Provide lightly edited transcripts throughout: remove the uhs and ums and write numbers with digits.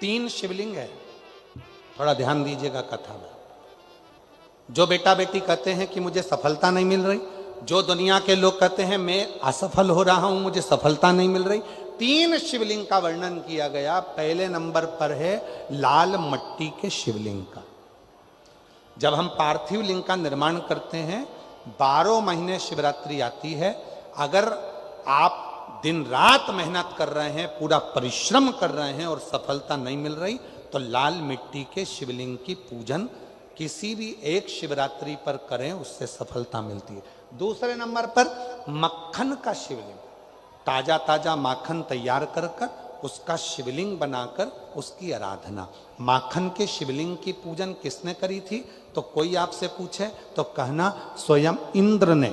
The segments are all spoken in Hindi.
3 शिवलिंग है। थोड़ा ध्यान दीजिएगा कथा में। जो बेटा बेटी कहते हैं कि मुझे सफलता नहीं मिल रही, जो दुनिया के लोग कहते हैं मैं असफल हो रहा हूं, मुझे सफलता नहीं मिल रही, 3 शिवलिंग का वर्णन किया गया। पहले नंबर पर है लाल मट्टी के शिवलिंग का। जब हम पार्थिव लिंग का निर्माण करते हैं, 12 महीने शिवरात्रि आती है, अगर आप दिन रात मेहनत कर रहे हैं, पूरा परिश्रम कर रहे हैं और सफलता नहीं मिल रही, तो लाल मिट्टी के शिवलिंग की पूजन किसी भी एक शिवरात्रि पर करें, उससे सफलता मिलती है। दूसरे नंबर पर मक्खन का शिवलिंग, ताजा ताजा माखन तैयार कर कर उसका शिवलिंग बनाकर उसकी आराधना। माखन के शिवलिंग की पूजन किसने करी थी? तो कोई आपसे पूछे तो कहना स्वयं इंद्र ने,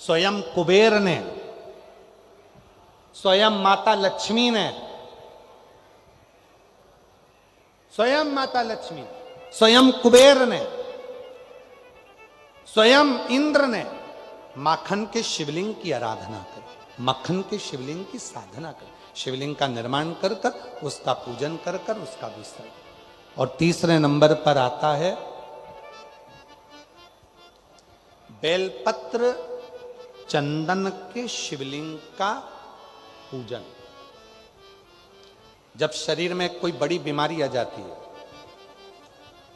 स्वयं कुबेर ने, स्वयं माता लक्ष्मी ने, स्वयं माता लक्ष्मी, स्वयं कुबेर ने, स्वयं इंद्र ने माखन के शिवलिंग की आराधना करी, मक्खन के शिवलिंग की साधना करी, शिवलिंग का निर्माण कर कर उसका पूजन कर कर उसका विसर्जन। और तीसरे नंबर पर आता है बेलपत्र चंदन के शिवलिंग का पूजन। जब शरीर में कोई बड़ी बीमारी आ जाती है,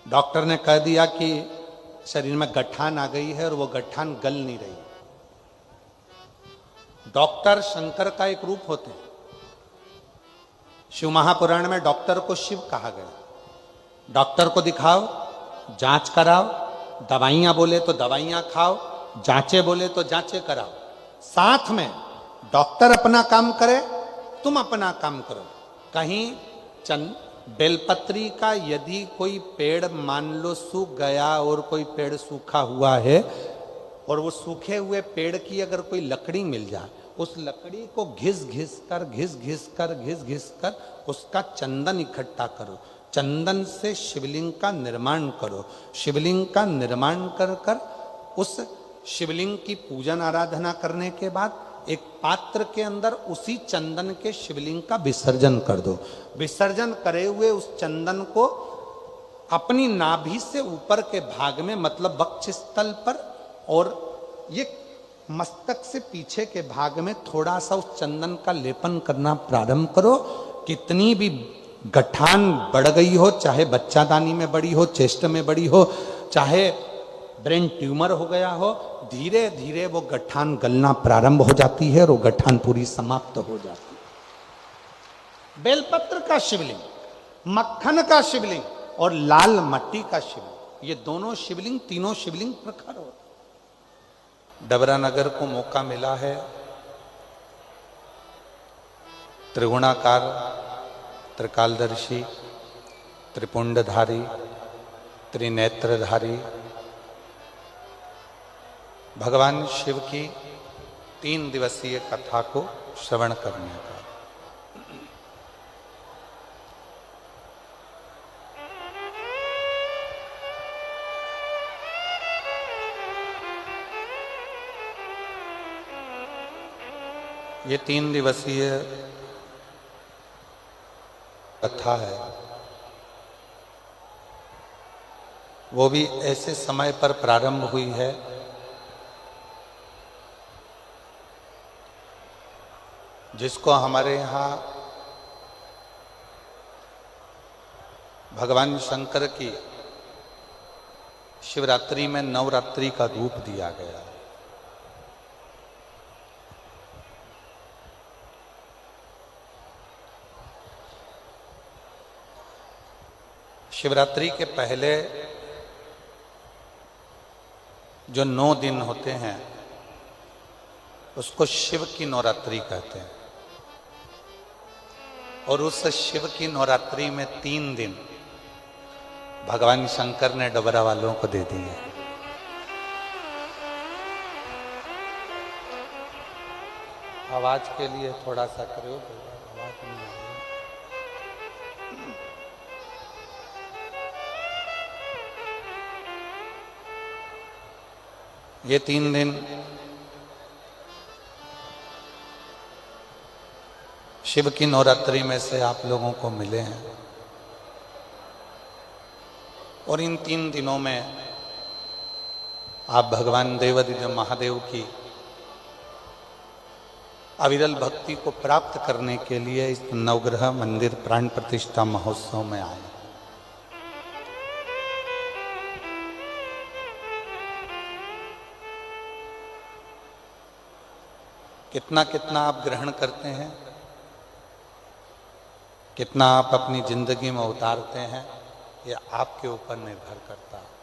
डॉक्टर ने कह दिया कि शरीर में गठान आ गई है और वो गठान गल नहीं रही, डॉक्टर शंकर का एक रूप होते हैं। शिव महापुराण में डॉक्टर को शिव कहा गया। डॉक्टर को दिखाओ, जांच कराओ, दवाइयां बोले तो दवाइयां खाओ, जांचे बोले तो जांचे कराओ। साथ में डॉक्टर अपना काम करे, तुम अपना काम करो। कहीं बेलपत्री का यदि कोई पेड़ मान लो सूख गया और कोई पेड़ सूखा हुआ है, और वो सूखे हुए पेड़ की अगर कोई लकड़ी मिल जाए, उस लकड़ी को घिस घिस कर उसका चंदन इकट्ठा करो, चंदन से शिवलिंग का निर्माण करो, शिवलिंग का निर्माण कर कर उस शिवलिंग की पूजन आराधना करने के बाद एक पात्र के अंदर उसी चंदन के शिवलिंग का विसर्जन कर दो। विसर्जन करे हुए उस चंदन को अपनी नाभि से ऊपर के भाग में, मतलब वक्ष स्थल पर और ये मस्तक से पीछे के भाग में थोड़ा सा उस चंदन का लेपन करना प्रारंभ करो। कितनी भी गठान बढ़ गई हो, चाहे बच्चादानी में बड़ी हो, चेस्ट में बड़ी हो, चाहे ब्रेन ट्यूमर हो गया हो, धीरे धीरे वो गठान गलना प्रारंभ हो जाती है और वो गठान पूरी समाप्त हो जाती है। बेलपत्र का शिवलिंग, मक्खन का शिवलिंग और लाल मट्टी का शिवलिंग, ये दोनों शिवलिंग, तीनों शिवलिंग प्रखर होते। डबरा नगर को मौका मिला है त्रिगुणाकार, त्रिकालदर्शी, त्रिपुंडधारी, त्रिनेत्रधारी भगवान शिव की 3 दिवसीय कथा को श्रवण करने का। ये 3 दिवसीय कथा है, वो भी ऐसे समय पर प्रारंभ हुई है जिसको हमारे यहाँ भगवान शंकर की शिवरात्रि में नवरात्रि का रूप दिया गया। शिवरात्रि के पहले जो 9 दिन होते हैं उसको शिव की नवरात्रि कहते हैं, और उस शिव की नवरात्रि में 3 दिन भगवान शंकर ने डबरा वालों को दे दिए। आवाज के लिए थोड़ा सा करो, आवाज नहीं आ रही। ये 3 दिन शिव की नवरात्रि में से आप लोगों को मिले हैं और इन 3 दिनों में आप भगवान देवाधिदेव महादेव की अविरल भक्ति को प्राप्त करने के लिए इस नवग्रह मंदिर प्राण प्रतिष्ठा महोत्सव में आए। कितना कितना आप ग्रहण करते हैं, कितना आप अपनी जिंदगी में उतारते हैं, यह आपके ऊपर निर्भर करता है।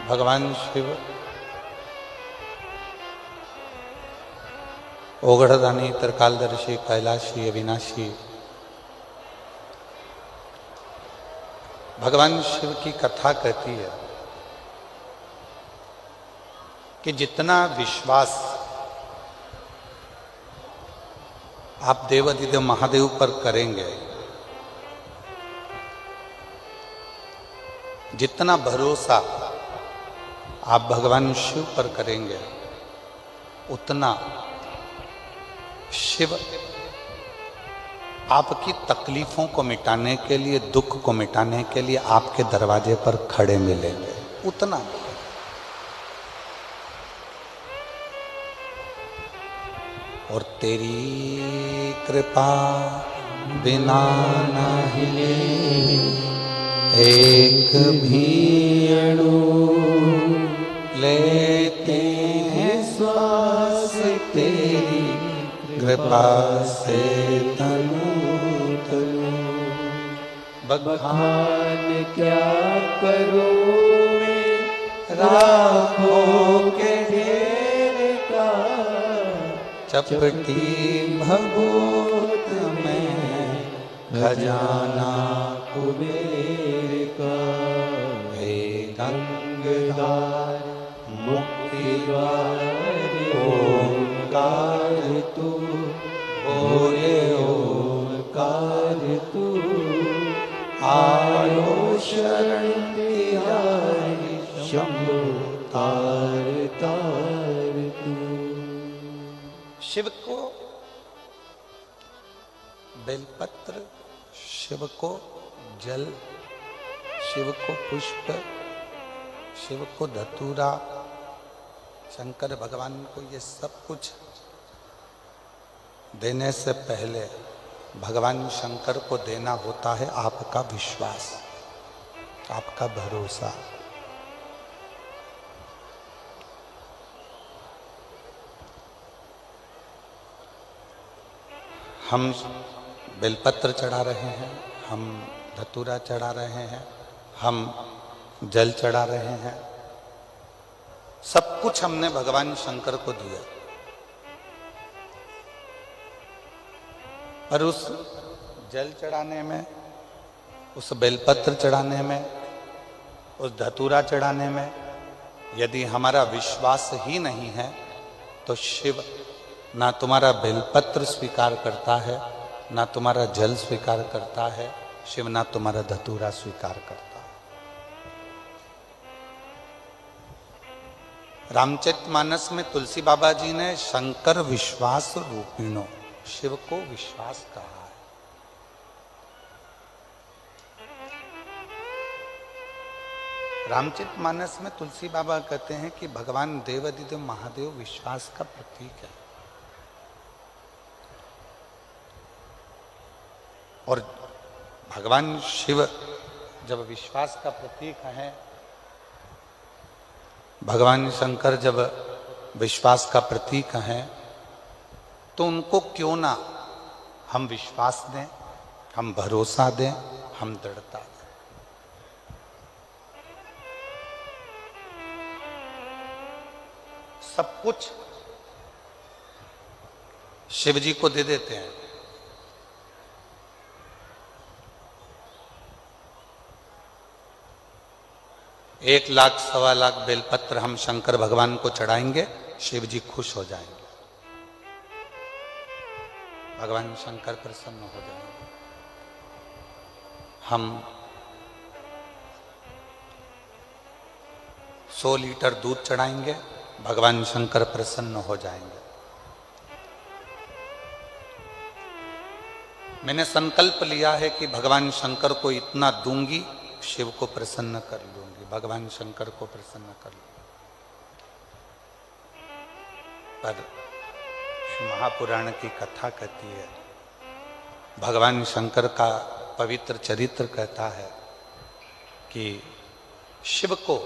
भगवान शिव ओगढ़दानी त्रिकालदर्शी कैलाशी अविनाशी, भगवान शिव की कथा कहती है कि जितना विश्वास आप देवाधिदेव महादेव पर करेंगे, जितना भरोसा आप भगवान शिव पर करेंगे, उतना शिव आपकी तकलीफों को मिटाने के लिए, दुख को मिटाने के लिए आपके दरवाजे पर खड़े मिलेंगे। उतना और तेरी कृपा बिना ना हिले एक भी अणु, लेते हैं श्वास तेरी कृपा से तनु तनु। बखान क्या करूं मैं राखों के ढेर का, चपटी भभूत में खजाना कुबेर का। हे गंगाधर मुक्ति द्वार ओंकार तू, बोले ओंकार तू, आयो शरण तिहारी शंभु तार तार तू। शिव को बेलपत्र, शिव को जल, शिव को पुष्प, शिव को धतूरा, शंकर भगवान को ये सब कुछ देने से पहले भगवान शंकर को देना होता है आपका विश्वास, आपका भरोसा। हम बेलपत्र चढ़ा रहे हैं, हम धतूरा चढ़ा रहे हैं, हम जल चढ़ा रहे हैं, सब कुछ हमने भगवान शंकर को दिया। पर उस जल चढ़ाने में, उस बेलपत्र चढ़ाने में, उस धतूरा चढ़ाने में यदि हमारा विश्वास ही नहीं है तो शिव ना तुम्हारा बेलपत्र स्वीकार करता है, ना तुम्हारा जल स्वीकार करता है, शिव ना तुम्हारा धतूरा स्वीकार करता है। रामचरितमानस में तुलसी बाबा जी ने शंकर विश्वास रूपिणो, शिव को विश्वास कहा है। रामचरितमानस में तुलसी बाबा कहते हैं कि भगवान देवाधिदेव महादेव विश्वास का प्रतीक है। और भगवान शिव जब विश्वास का प्रतीक है, भगवान शंकर जब विश्वास का प्रतीक हैं, तो उनको क्यों ना हम विश्वास दें, हम भरोसा दें, हम दृढ़ता दें। सब कुछ शिव जी को दे देते हैं। 1 लाख 1.25 लाख बेलपत्र हम शंकर भगवान को चढ़ाएंगे, शिव जी खुश हो जाएंगे, भगवान शंकर प्रसन्न हो जाएंगे। हम 100 लीटर दूध चढ़ाएंगे, भगवान शंकर प्रसन्न हो जाएंगे। मैंने संकल्प लिया है कि भगवान शंकर को इतना दूंगी, शिव को प्रसन्न कर लूंगी, भगवान शंकर को प्रसन्न कर लूंगी। पर महापुराण की कथा कहती है, भगवान शंकर का पवित्र चरित्र कहता है कि शिव को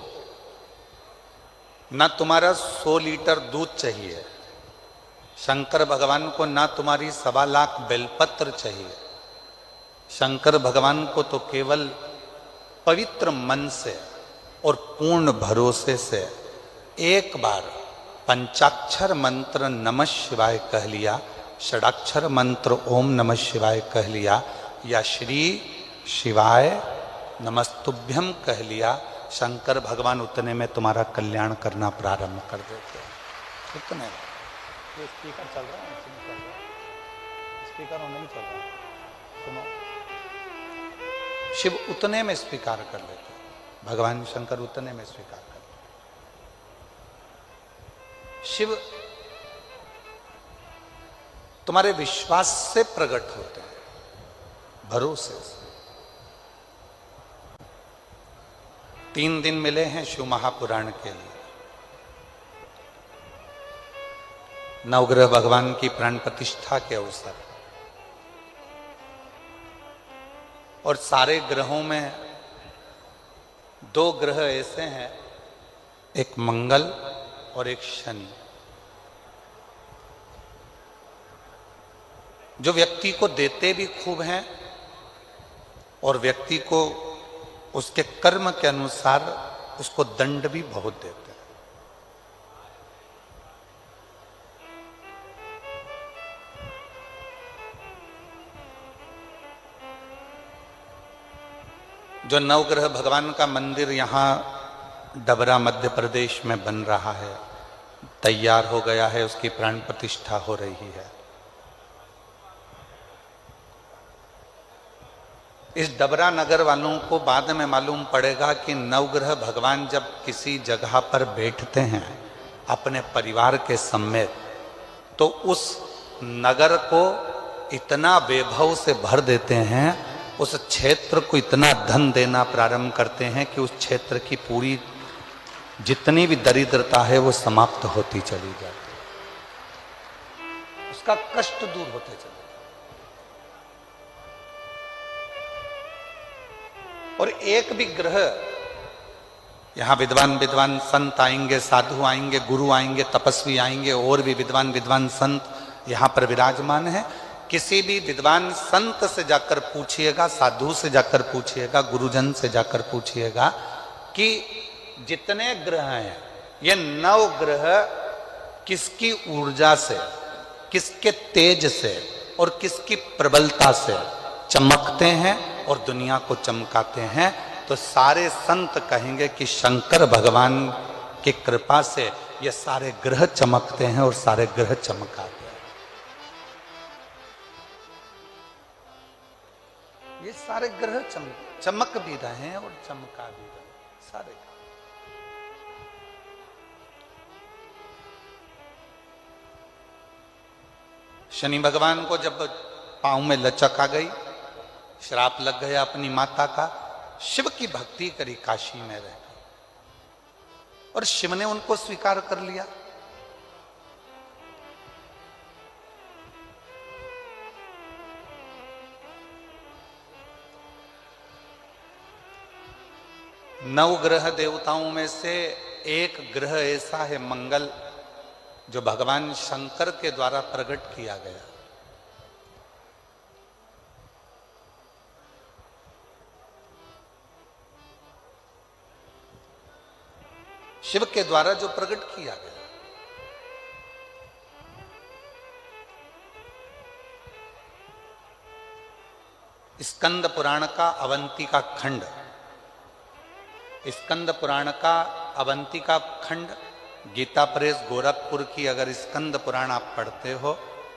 ना तुम्हारा 100 लीटर दूध चाहिए, शंकर भगवान को ना तुम्हारी 1.25 लाख बेलपत्र चाहिए, शंकर भगवान को तो केवल पवित्र मन से और पूर्ण भरोसे से एक बार पंचाक्षर मंत्र नमः शिवाय कह लिया, षडाक्षर मंत्र ओम नमः शिवाय कह लिया, या श्री शिवाय नमस्तुभ्यम कह लिया, शंकर भगवान उतने में तुम्हारा कल्याण करना प्रारंभ कर देते हैं। उतने ये स्पीकर चल रहा है, स्पीकर होने नहीं चल रहा है, सुनो। शिव उतने में स्वीकार कर लेते, भगवान शंकर उतने में स्वीकार कर लेते। शिव तुम्हारे विश्वास से प्रकट होते हैं, भरोसे से। 3 दिन मिले हैं शिव महापुराण के लिए। नवग्रह भगवान की प्राण प्रतिष्ठा के अवसर, और सारे ग्रहों में 2 ग्रह ऐसे हैं, एक मंगल और एक शनि, जो व्यक्ति को देते भी खूब हैं और व्यक्ति को उसके कर्म के अनुसार उसको दंड भी बहुत देते हैं। जो नवग्रह भगवान का मंदिर यहाँ डबरा मध्य प्रदेश में बन रहा है, तैयार हो गया है, उसकी प्राण प्रतिष्ठा हो रही है। इस डबरा नगर वालों को बाद में मालूम पड़ेगा कि नवग्रह भगवान जब किसी जगह पर बैठते हैं अपने परिवार के समेत, तो उस नगर को इतना वैभव से भर देते हैं, उस क्षेत्र को इतना धन देना प्रारंभ करते हैं कि उस क्षेत्र की पूरी जितनी भी दरिद्रता है वो समाप्त होती चली जाती है, उसका कष्ट दूर होते चले। और एक भी ग्रह, यहां विद्वान विद्वान संत आएंगे, साधु आएंगे, गुरु आएंगे, तपस्वी आएंगे, और भी विद्वान विद्वान संत यहां पर विराजमान है। किसी भी विद्वान संत से जाकर पूछिएगा, साधु से जाकर पूछिएगा, गुरुजन से जाकर पूछिएगा कि जितने ग्रह हैं, ये 9 ग्रह किसकी ऊर्जा से, किसके तेज से और किसकी प्रबलता से चमकते हैं और दुनिया को चमकाते हैं, तो सारे संत कहेंगे कि शंकर भगवान की कृपा से ये सारे ग्रह चमकते हैं और सारे ग्रह चमकाते हैं। ये सारे ग्रह चमक भी रहे हैं और चमका भी रहे हैं सारे। शनि भगवान को जब पांव में लचक आ गई, श्राप लग गया अपनी माता का, शिव की भक्ति करी, काशी में रह गई और शिव ने उनको स्वीकार कर लिया। नवग्रह देवताओं में से एक ग्रह ऐसा है मंगल, जो भगवान शंकर के द्वारा प्रकट किया गया। शिव के द्वारा जो प्रकट किया गया। स्कंद पुराण का अवंती का खंड स्कंद पुराण का अवंतिका खंड, गीता प्रेस गोरखपुर की अगर स्कंद पुराण आप पढ़ते हो,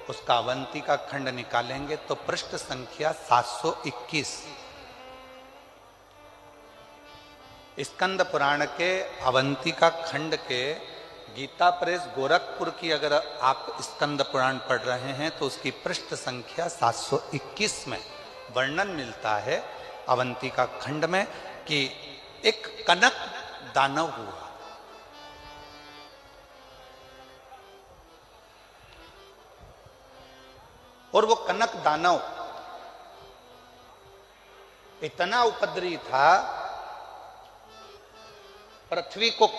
उसका अवंतिका खंड निकालेंगे तो पृष्ठ संख्या 721। स्कंद पुराण के अवंतिका खंड के गीता प्रेस गोरखपुर की अगर आप स्कंद पुराण पढ़ रहे हैं तो उसकी पृष्ठ संख्या 721 में वर्णन मिलता है अवंतिका खंड में कि एक कनक दानव हुआ। और वो कनक दानव इतना उपद्रवी था, पृथ्वी को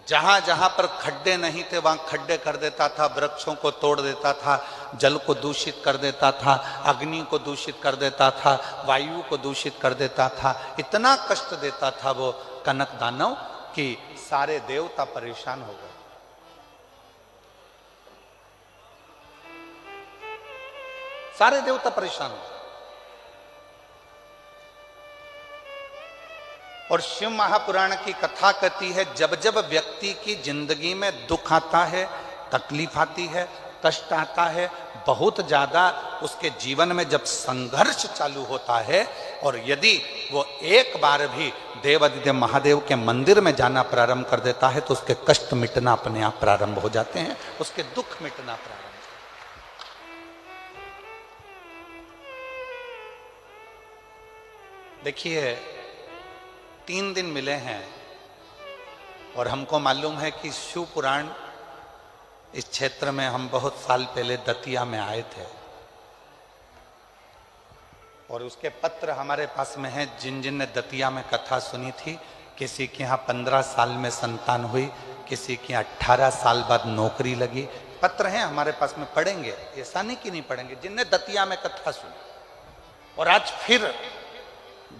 जहां जहां पर खड्डे नहीं थे वहां खड्डे कर देता था, वृक्षों को तोड़ देता था, जल को दूषित कर देता था, अग्नि को दूषित कर देता था, वायु को दूषित कर देता था। इतना कष्ट देता था वो कनक दानव कि सारे देवता परेशान हो गए। सारे देवता परेशान हो गए। और शिव महापुराण की कथा कहती है जब जब व्यक्ति की जिंदगी में दुख आता है, तकलीफ आती है, कष्ट आता है, बहुत ज्यादा उसके जीवन में जब संघर्ष चालू होता है, और यदि वो एक बार भी देवादिदेव महादेव के मंदिर में जाना प्रारंभ कर देता है तो उसके कष्ट मिटना अपने आप प्रारंभ हो जाते हैं, उसके दुख मिटना प्रारंभ। देखिए 3 दिन मिले हैं और हमको मालूम है कि शिव पुराण इस क्षेत्र में हम बहुत साल पहले दतिया में आए थे और उसके पत्र हमारे पास में हैं। जिन जिन ने दतिया में कथा सुनी थी, किसी के यहाँ 15 साल में संतान हुई, किसी के यहाँ 18 साल बाद नौकरी लगी, पत्र हैं हमारे पास में, पढ़ेंगे, ऐसा नहीं कि नहीं पढ़ेंगे, जिनने दतिया में कथा सुनी। और आज फिर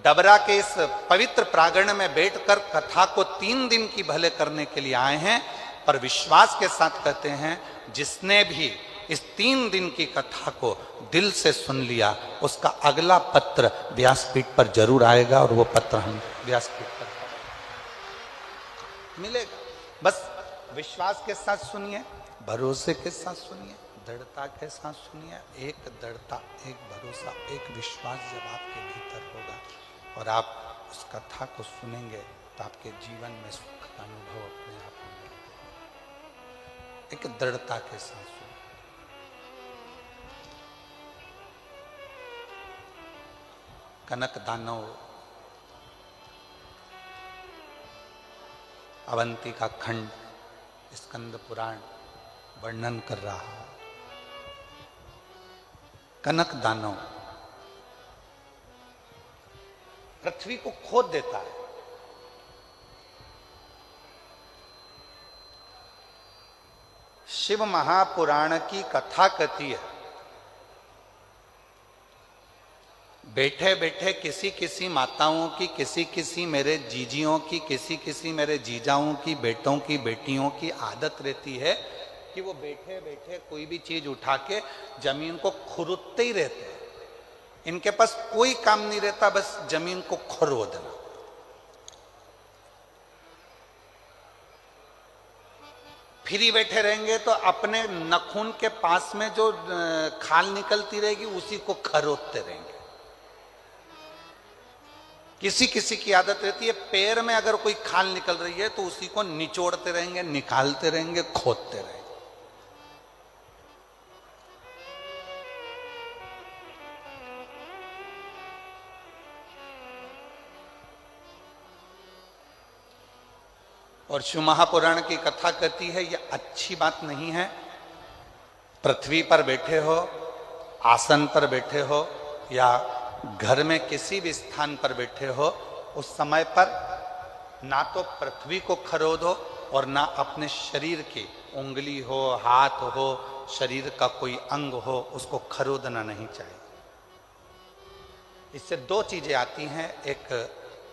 डबरा के इस पवित्र प्रांगण में बैठकर कथा को 3 दिन की भले करने के लिए आए हैं, पर विश्वास के साथ कहते हैं जिसने भी इस 3 दिन की कथा को दिल से सुन लिया उसका अगला पत्र व्यासपीठ पर जरूर आएगा और वो पत्र हम व्यासपीठ पर मिलेगा। बस विश्वास के साथ सुनिए, भरोसे के साथ सुनिए, दृढ़ता के साथ सुनिए। एक दृढ़ता, एक भरोसा, एक विश्वास जब आपके भीतर होगा और आप उस कथा को सुनेंगे तो आपके जीवन में सुख का अनुभव अपने आप होगा। एक दृढ़ता के साथ सुनिए। कनक दानव अवंतिका खंड स्कंद पुराण वर्णन कर रहा है। कनक दानव पृथ्वी को खोद देता है। शिव महापुराण की कथा कहती है बैठे बैठे किसी किसी माताओं की, किसी किसी मेरे जीजियों की, किसी किसी मेरे जीजाओं की, बेटों की, बेटियों की आदत रहती है कि वो बैठे बैठे कोई भी चीज उठा के जमीन को खुरदते ही रहते हैं। इनके पास कोई काम नहीं रहता, बस जमीन को खुरदना। फ्री बैठे रहेंगे तो अपने नखून के पास में जो खाल निकलती रहेगी उसी को खरोदते रहेंगे। किसी किसी की आदत रहती है पैर में अगर कोई खाल निकल रही है तो उसी को निचोड़ते रहेंगे, निकालते रहेंगे, खोदते रहेंगे। और शिव महापुराण की कथा कहती है यह अच्छी बात नहीं है। पृथ्वी पर बैठे हो, आसन पर बैठे हो या घर में किसी भी स्थान पर बैठे हो, उस समय पर ना तो पृथ्वी को खरोदो और ना अपने शरीर की उंगली हो, हाथ हो, शरीर का कोई अंग हो, उसको खरोदना नहीं चाहिए। इससे 2 चीजें आती हैं, एक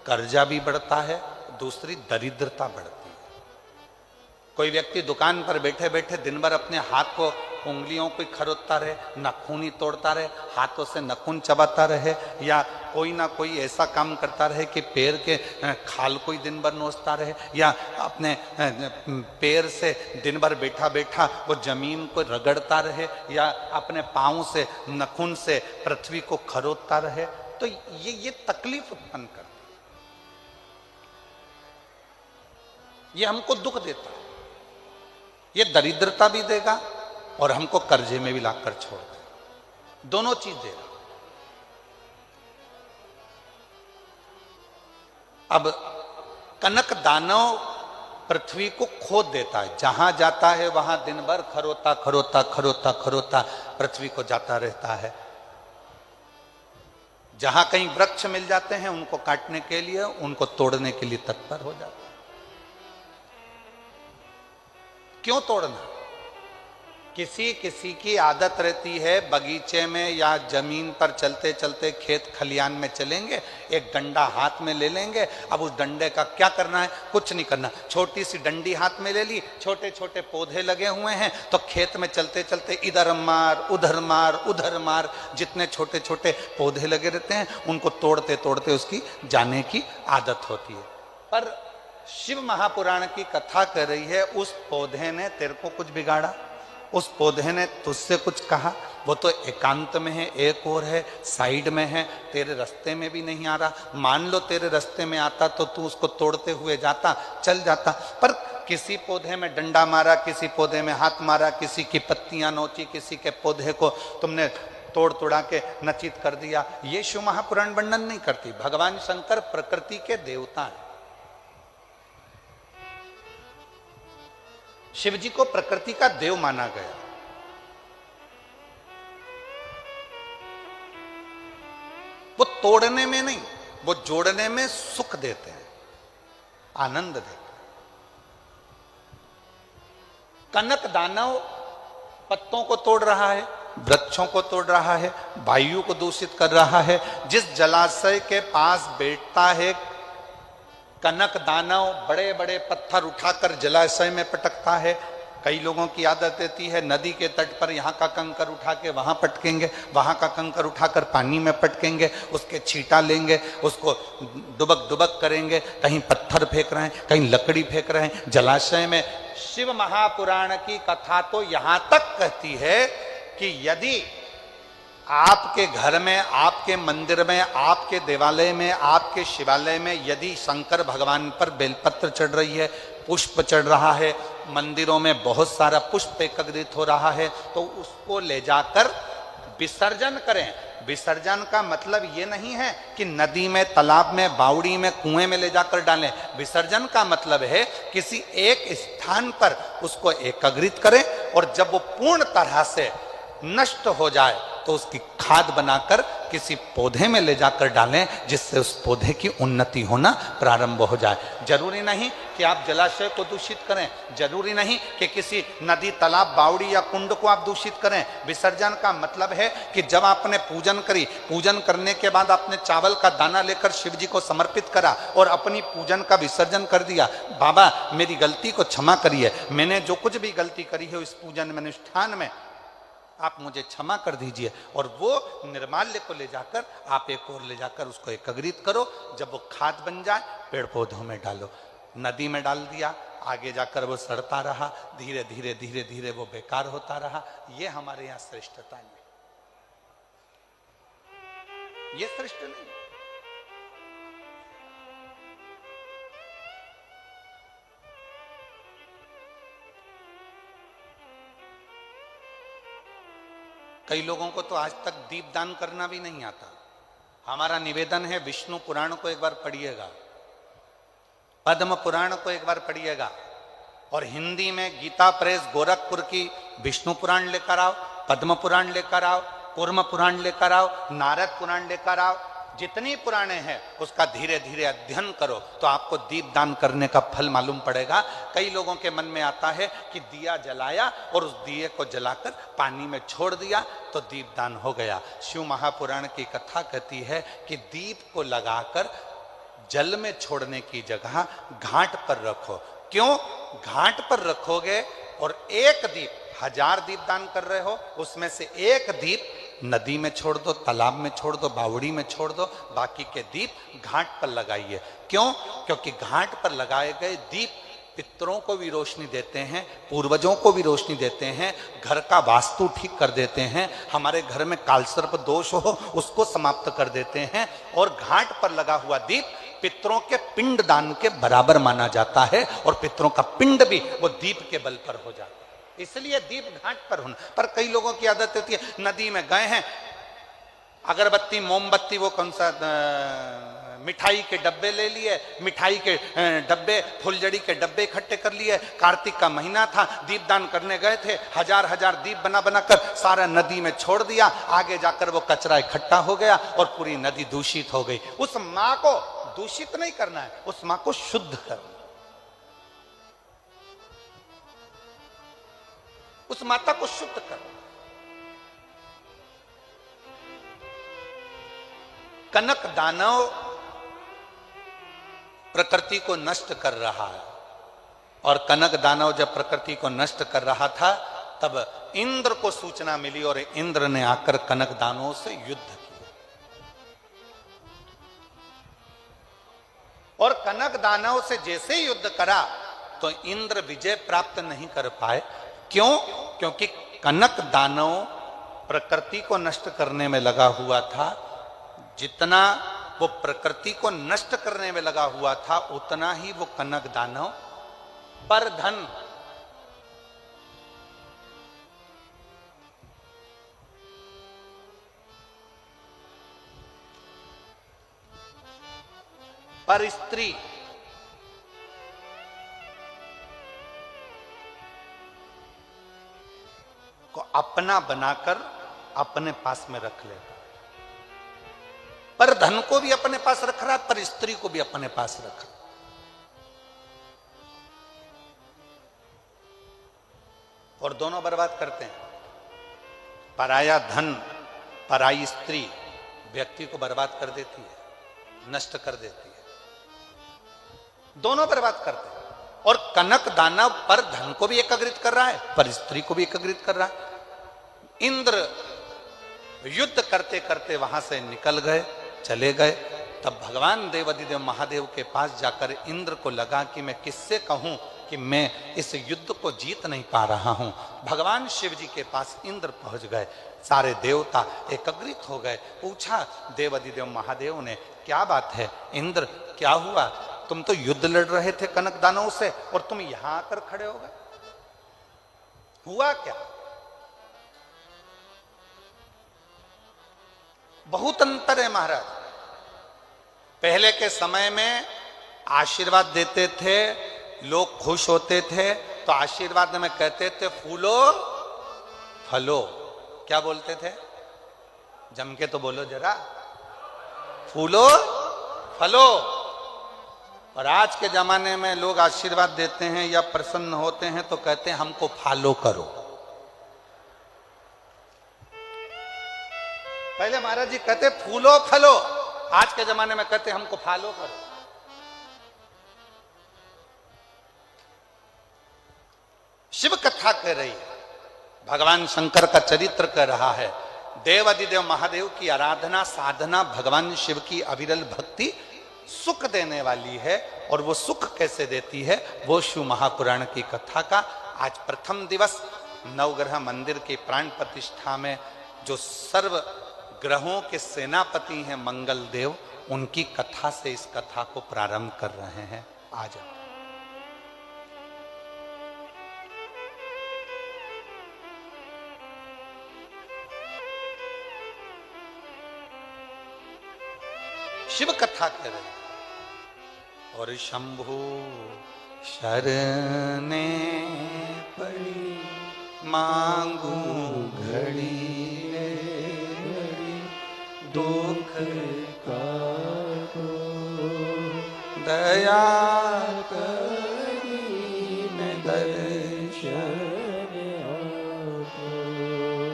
कर्जा भी बढ़ता है, दूसरी दरिद्रता बढ़ती है। कोई व्यक्ति दुकान पर बैठे बैठे दिन भर अपने हाथ को, उंगलियों को खरोदता रहे, नाखून ही तोड़ता रहे, हाथों से नाखून चबाता रहे, या कोई ना कोई ऐसा काम करता रहे कि पैर के खाल को ही दिन भर नोचता रहे, या अपने पैर से दिन भर बैठा बैठा वो जमीन को रगड़ता रहे, या अपने पाँव से नाखून से पृथ्वी को खरोदता रहे, तो ये तकलीफ उत्पन्न करता है, ये हमको दुख देता है, ये दरिद्रता भी देगा और हमको कर्जे में भी लाकर छोड़ देगा, दोनों चीज देगा। अब कनक दानव पृथ्वी को खोद देता है, जहां जाता है वहां दिन भर खरोता खरोता खरोता खरोता पृथ्वी को जाता रहता है। जहां कहीं वृक्ष मिल जाते हैं उनको काटने के लिए, उनको तोड़ने के लिए तत्पर हो जाता है। क्यों तोड़ना? किसी किसी की आदत रहती है बगीचे में या जमीन पर चलते चलते खेत खलियान में चलेंगे, एक डंडा हाथ में ले लेंगे। अब उस डंडे का क्या करना है? कुछ नहीं करना, छोटी सी डंडी हाथ में ले ली, छोटे छोटे पौधे लगे हुए हैं तो खेत में चलते चलते इधर मार उधर मार उधर मार, जितने छोटे छोटे पौधे लगे रहते हैं उनको तोड़ते तोड़ते उसकी जाने की आदत होती है। पर शिव महापुराण की कथा कर रही है, उस पौधे ने तेरे को कुछ बिगाड़ा, उस पौधे ने तुझसे कुछ कहा? वो तो एकांत में है, एक और है, साइड में है, तेरे रास्ते में भी नहीं आ रहा। मान लो तेरे रास्ते में आता तो तू उसको तोड़ते हुए जाता, चल जाता, पर किसी पौधे में डंडा मारा, किसी पौधे में हाथ मारा, किसी की पत्तियां नोची, किसी के पौधे को तुमने तोड़ तोड़ा के नचित कर दिया। ये शिव महापुराण वर्णन नहीं करती। भगवान शंकर प्रकृति के देवता हैं। शिव जी को प्रकृति का देव माना गया। वो तोड़ने में नहीं, वो जोड़ने में सुख देते हैं, आनंद देते हैं। कनक दानव पत्तों को तोड़ रहा है, वृक्षों को तोड़ रहा है, वायु को दूषित कर रहा है। जिस जलाशय के पास बैठता है कनक दानव बड़े बड़े पत्थर उठाकर जलाशय में पटकता है। कई लोगों की आदत रहती है नदी के तट पर यहाँ का कंकर उठा के वहां पटकेंगे, वहां का कंकर उठाकर पानी में पटकेंगे, उसके छींटा लेंगे, उसको दुबक दुबक करेंगे, कहीं पत्थर फेंक रहे हैं, कहीं लकड़ी फेंक रहे हैं जलाशय में। शिव महापुराण की कथा तो यहां तक कहती है कि यदि आपके घर में, आपके मंदिर में, आपके देवालय में, आपके शिवालय में यदि शंकर भगवान पर बेलपत्र चढ़ रही है, पुष्प चढ़ रहा है, मंदिरों में बहुत सारा पुष्प एकत्रित हो रहा है, तो उसको ले जाकर विसर्जन करें। विसर्जन का मतलब ये नहीं है कि नदी में, तालाब में, बावड़ी में, कुएं में ले जाकर डालें। विसर्जन का मतलब है किसी एक स्थान पर उसको एकत्रित करें और जब वो पूर्ण तरह से नष्ट हो जाए तो उसकी खाद बनाकर किसी पौधे में ले जाकर डालें, जिससे उस पौधे की उन्नति होना प्रारंभ हो जाए। जरूरी नहीं कि आप जलाशय को दूषित करें, जरूरी नहीं कि किसी नदी, तालाब, बावड़ी या कुंड को आप दूषित करें। विसर्जन का मतलब है कि जब आपने पूजन करी, पूजन करने के बाद आपने चावल का दाना लेकर शिव जी को समर्पित करा और अपनी पूजन का विसर्जन कर दिया, बाबा मेरी गलती को क्षमा करिए, मैंने जो कुछ भी गलती करी है इस पूजन में, अनुष्ठान में, आप मुझे क्षमा कर दीजिए। और वो निर्माल्य को ले जाकर आप एक और ले जाकर उसको एकत्रित करो। जब वो खाद बन जाए पेड़ पौधों में डालो। नदी में डाल दिया, आगे जाकर वो सड़ता रहा, धीरे धीरे धीरे धीरे वो बेकार होता रहा। ये हमारे यहाँ श्रेष्ठता नहीं, ये श्रेष्ठ नहीं। कई लोगों को तो आज तक दीपदान करना भी नहीं आता। हमारा निवेदन है विष्णु पुराण को एक बार पढ़िएगा, पद्म पुराण को एक बार पढ़िएगा, और हिंदी में गीता प्रेस गोरखपुर की विष्णु पुराण लेकर आओ, पद्म पुराण लेकर आओ, कूर्म पुराण लेकर आओ, नारद पुराण लेकर आओ। जितनी पुराणे हैं उसका धीरे धीरे अध्ययन करो तो आपको दीपदान करने का फल मालूम पड़ेगा। कई लोगों के मन में आता है कि दिया जलाया और उस दिए को जलाकर पानी में छोड़ दिया तो दीपदान हो गया। शिव महापुराण की कथा कहती है कि दीप को लगाकर जल में छोड़ने की जगह घाट पर रखो। क्यों? घाट पर रखोगे और एक दीप, 1000 दीप दान कर रहे हो, उसमें से एक दीप नदी में छोड़ दो, तालाब में छोड़ दो, बावड़ी में छोड़ दो, बाकी के दीप घाट पर लगाइए। क्यों? क्योंकि घाट पर लगाए गए दीप पितरों को भी रोशनी देते हैं, पूर्वजों को भी रोशनी देते हैं, घर का वास्तु ठीक कर देते हैं, हमारे घर में कालसर्प दोष हो उसको समाप्त कर देते हैं। और घाट पर लगा हुआ दीप पितरों के पिंड दान के बराबर माना जाता है और पितरों का पिंड भी वो दीप के बल पर हो जाता है। इसलिए दीप घाट पर होना। पर कई लोगों की आदत होती है, नदी में गए हैं, अगरबत्ती मोमबत्ती वो कौन सा मिठाई के डब्बे ले लिए, मिठाई के डब्बे, फुलझड़ी के डब्बे इकट्ठे कर लिए, कार्तिक का महीना था, दीपदान करने गए थे, 1000 दीप बना बनाकर सारा नदी में छोड़ दिया, आगे जाकर वो कचरा इकट्ठा हो गया और पूरी नदी दूषित हो गई। उस मां को दूषित नहीं करना है, उस मां को शुद्ध करना, उस माता को शुद्ध करना। कनक दानव प्रकृति को नष्ट कर रहा है, और कनक दानव जब प्रकृति को नष्ट कर रहा था तब इंद्र को सूचना मिली और इंद्र ने आकर कनक दानवों से युद्ध किया। और कनक दानव से जैसे ही युद्ध करा तो इंद्र विजय प्राप्त नहीं कर पाए। क्यों? क्योंकि कनक दानव प्रकृति को नष्ट करने में लगा हुआ था। जितना वो प्रकृति को नष्ट करने में लगा हुआ था उतना ही वो कनक दानव पर धन, पर स्त्री, को अपना बनाकर अपने पास में रख लेता। पर धन को भी अपने पास रख रहा, पर स्त्री को भी अपने पास रख रहा। और दोनों बर्बाद करते हैं। पराया धन, पराई स्त्री व्यक्ति को बर्बाद कर देती है, नष्ट कर देती है, दोनों बर्बाद करते हैं। और कनक दानव पर धन को भी एकाग्रित कर रहा है, पर स्त्री को भी एकाग्रित कर रहा है। इंद्र युद्ध करते करते वहां से निकल गए, चले गए। तब भगवान देवाधिदेव महादेव के पास जाकर इंद्र को लगा कि मैं किससे कहूं कि मैं इस युद्ध को जीत नहीं पा रहा हूं। भगवान शिव जी के पास इंद्र पहुंच गए, सारे देवता एकत्रित हो गए। पूछा देवाधिदेव महादेव ने, क्या बात है इंद्र, क्या हुआ? तुम तो युद्ध लड़ रहे थे कनक दानवों से और तुम यहां आकर खड़े हो गए, हुआ क्या? बहुत अंतर है महाराज। पहले के समय में आशीर्वाद देते थे, लोग खुश होते थे, तो आशीर्वाद में कहते थे फूलो फलो। क्या बोलते थे? जम के तो बोलो जरा, फूलो फलो। और आज के जमाने में लोग आशीर्वाद देते हैं या प्रसन्न होते हैं तो कहते हैं हमको फॉलो करो। पहले महाराज जी कहते फूलो फलो, आज के जमाने में कहते हमको फॉलो करो। शिव कथा कह रही है, भगवान शंकर का चरित्र कह रहा है। देवाधिदेव महादेव की आराधना साधना भगवान शिव की अविरल भक्ति सुख देने वाली है। और वो सुख कैसे देती है, वो शिव महापुराण की कथा का आज प्रथम दिवस नवग्रह मंदिर की प्राण प्रतिष्ठा में जो सर्व ग्रहों के सेनापति हैं मंगल देव, उनकी कथा से इस कथा को प्रारंभ कर रहे हैं। आ जाओ। शिव कथा कर रहे हैं। और शंभु शरणे पड़ी मांगू घड़ी दुख का दया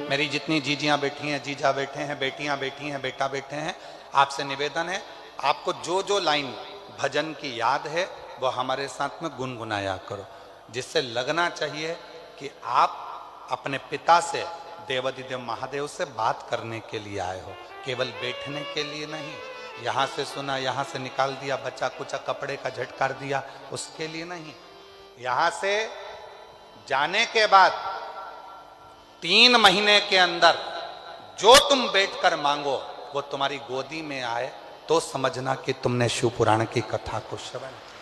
मेरी जितनी जीजियां बैठी हैं, जीजा बैठे हैं, बेटियां बैठी हैं, बेटा बैठे हैं, आपसे निवेदन है आपको जो जो लाइन भजन की याद है वो हमारे साथ में गुनगुनाया करो। जिससे लगना चाहिए कि आप अपने पिता से, देवाधिदेव महादेव से बात करने के लिए आए हो, केवल बैठने के लिए नहीं। यहाँ से सुना, यहाँ से निकाल दिया, बच्चा कुचा कपड़े का झटकार दिया, उसके लिए नहीं। यहाँ से जाने के बाद 3 महीने के अंदर जो तुम बैठकर मांगो वो तुम्हारी गोदी में आए तो समझना कि तुमने शिव पुराण की कथा को श्रवण किया।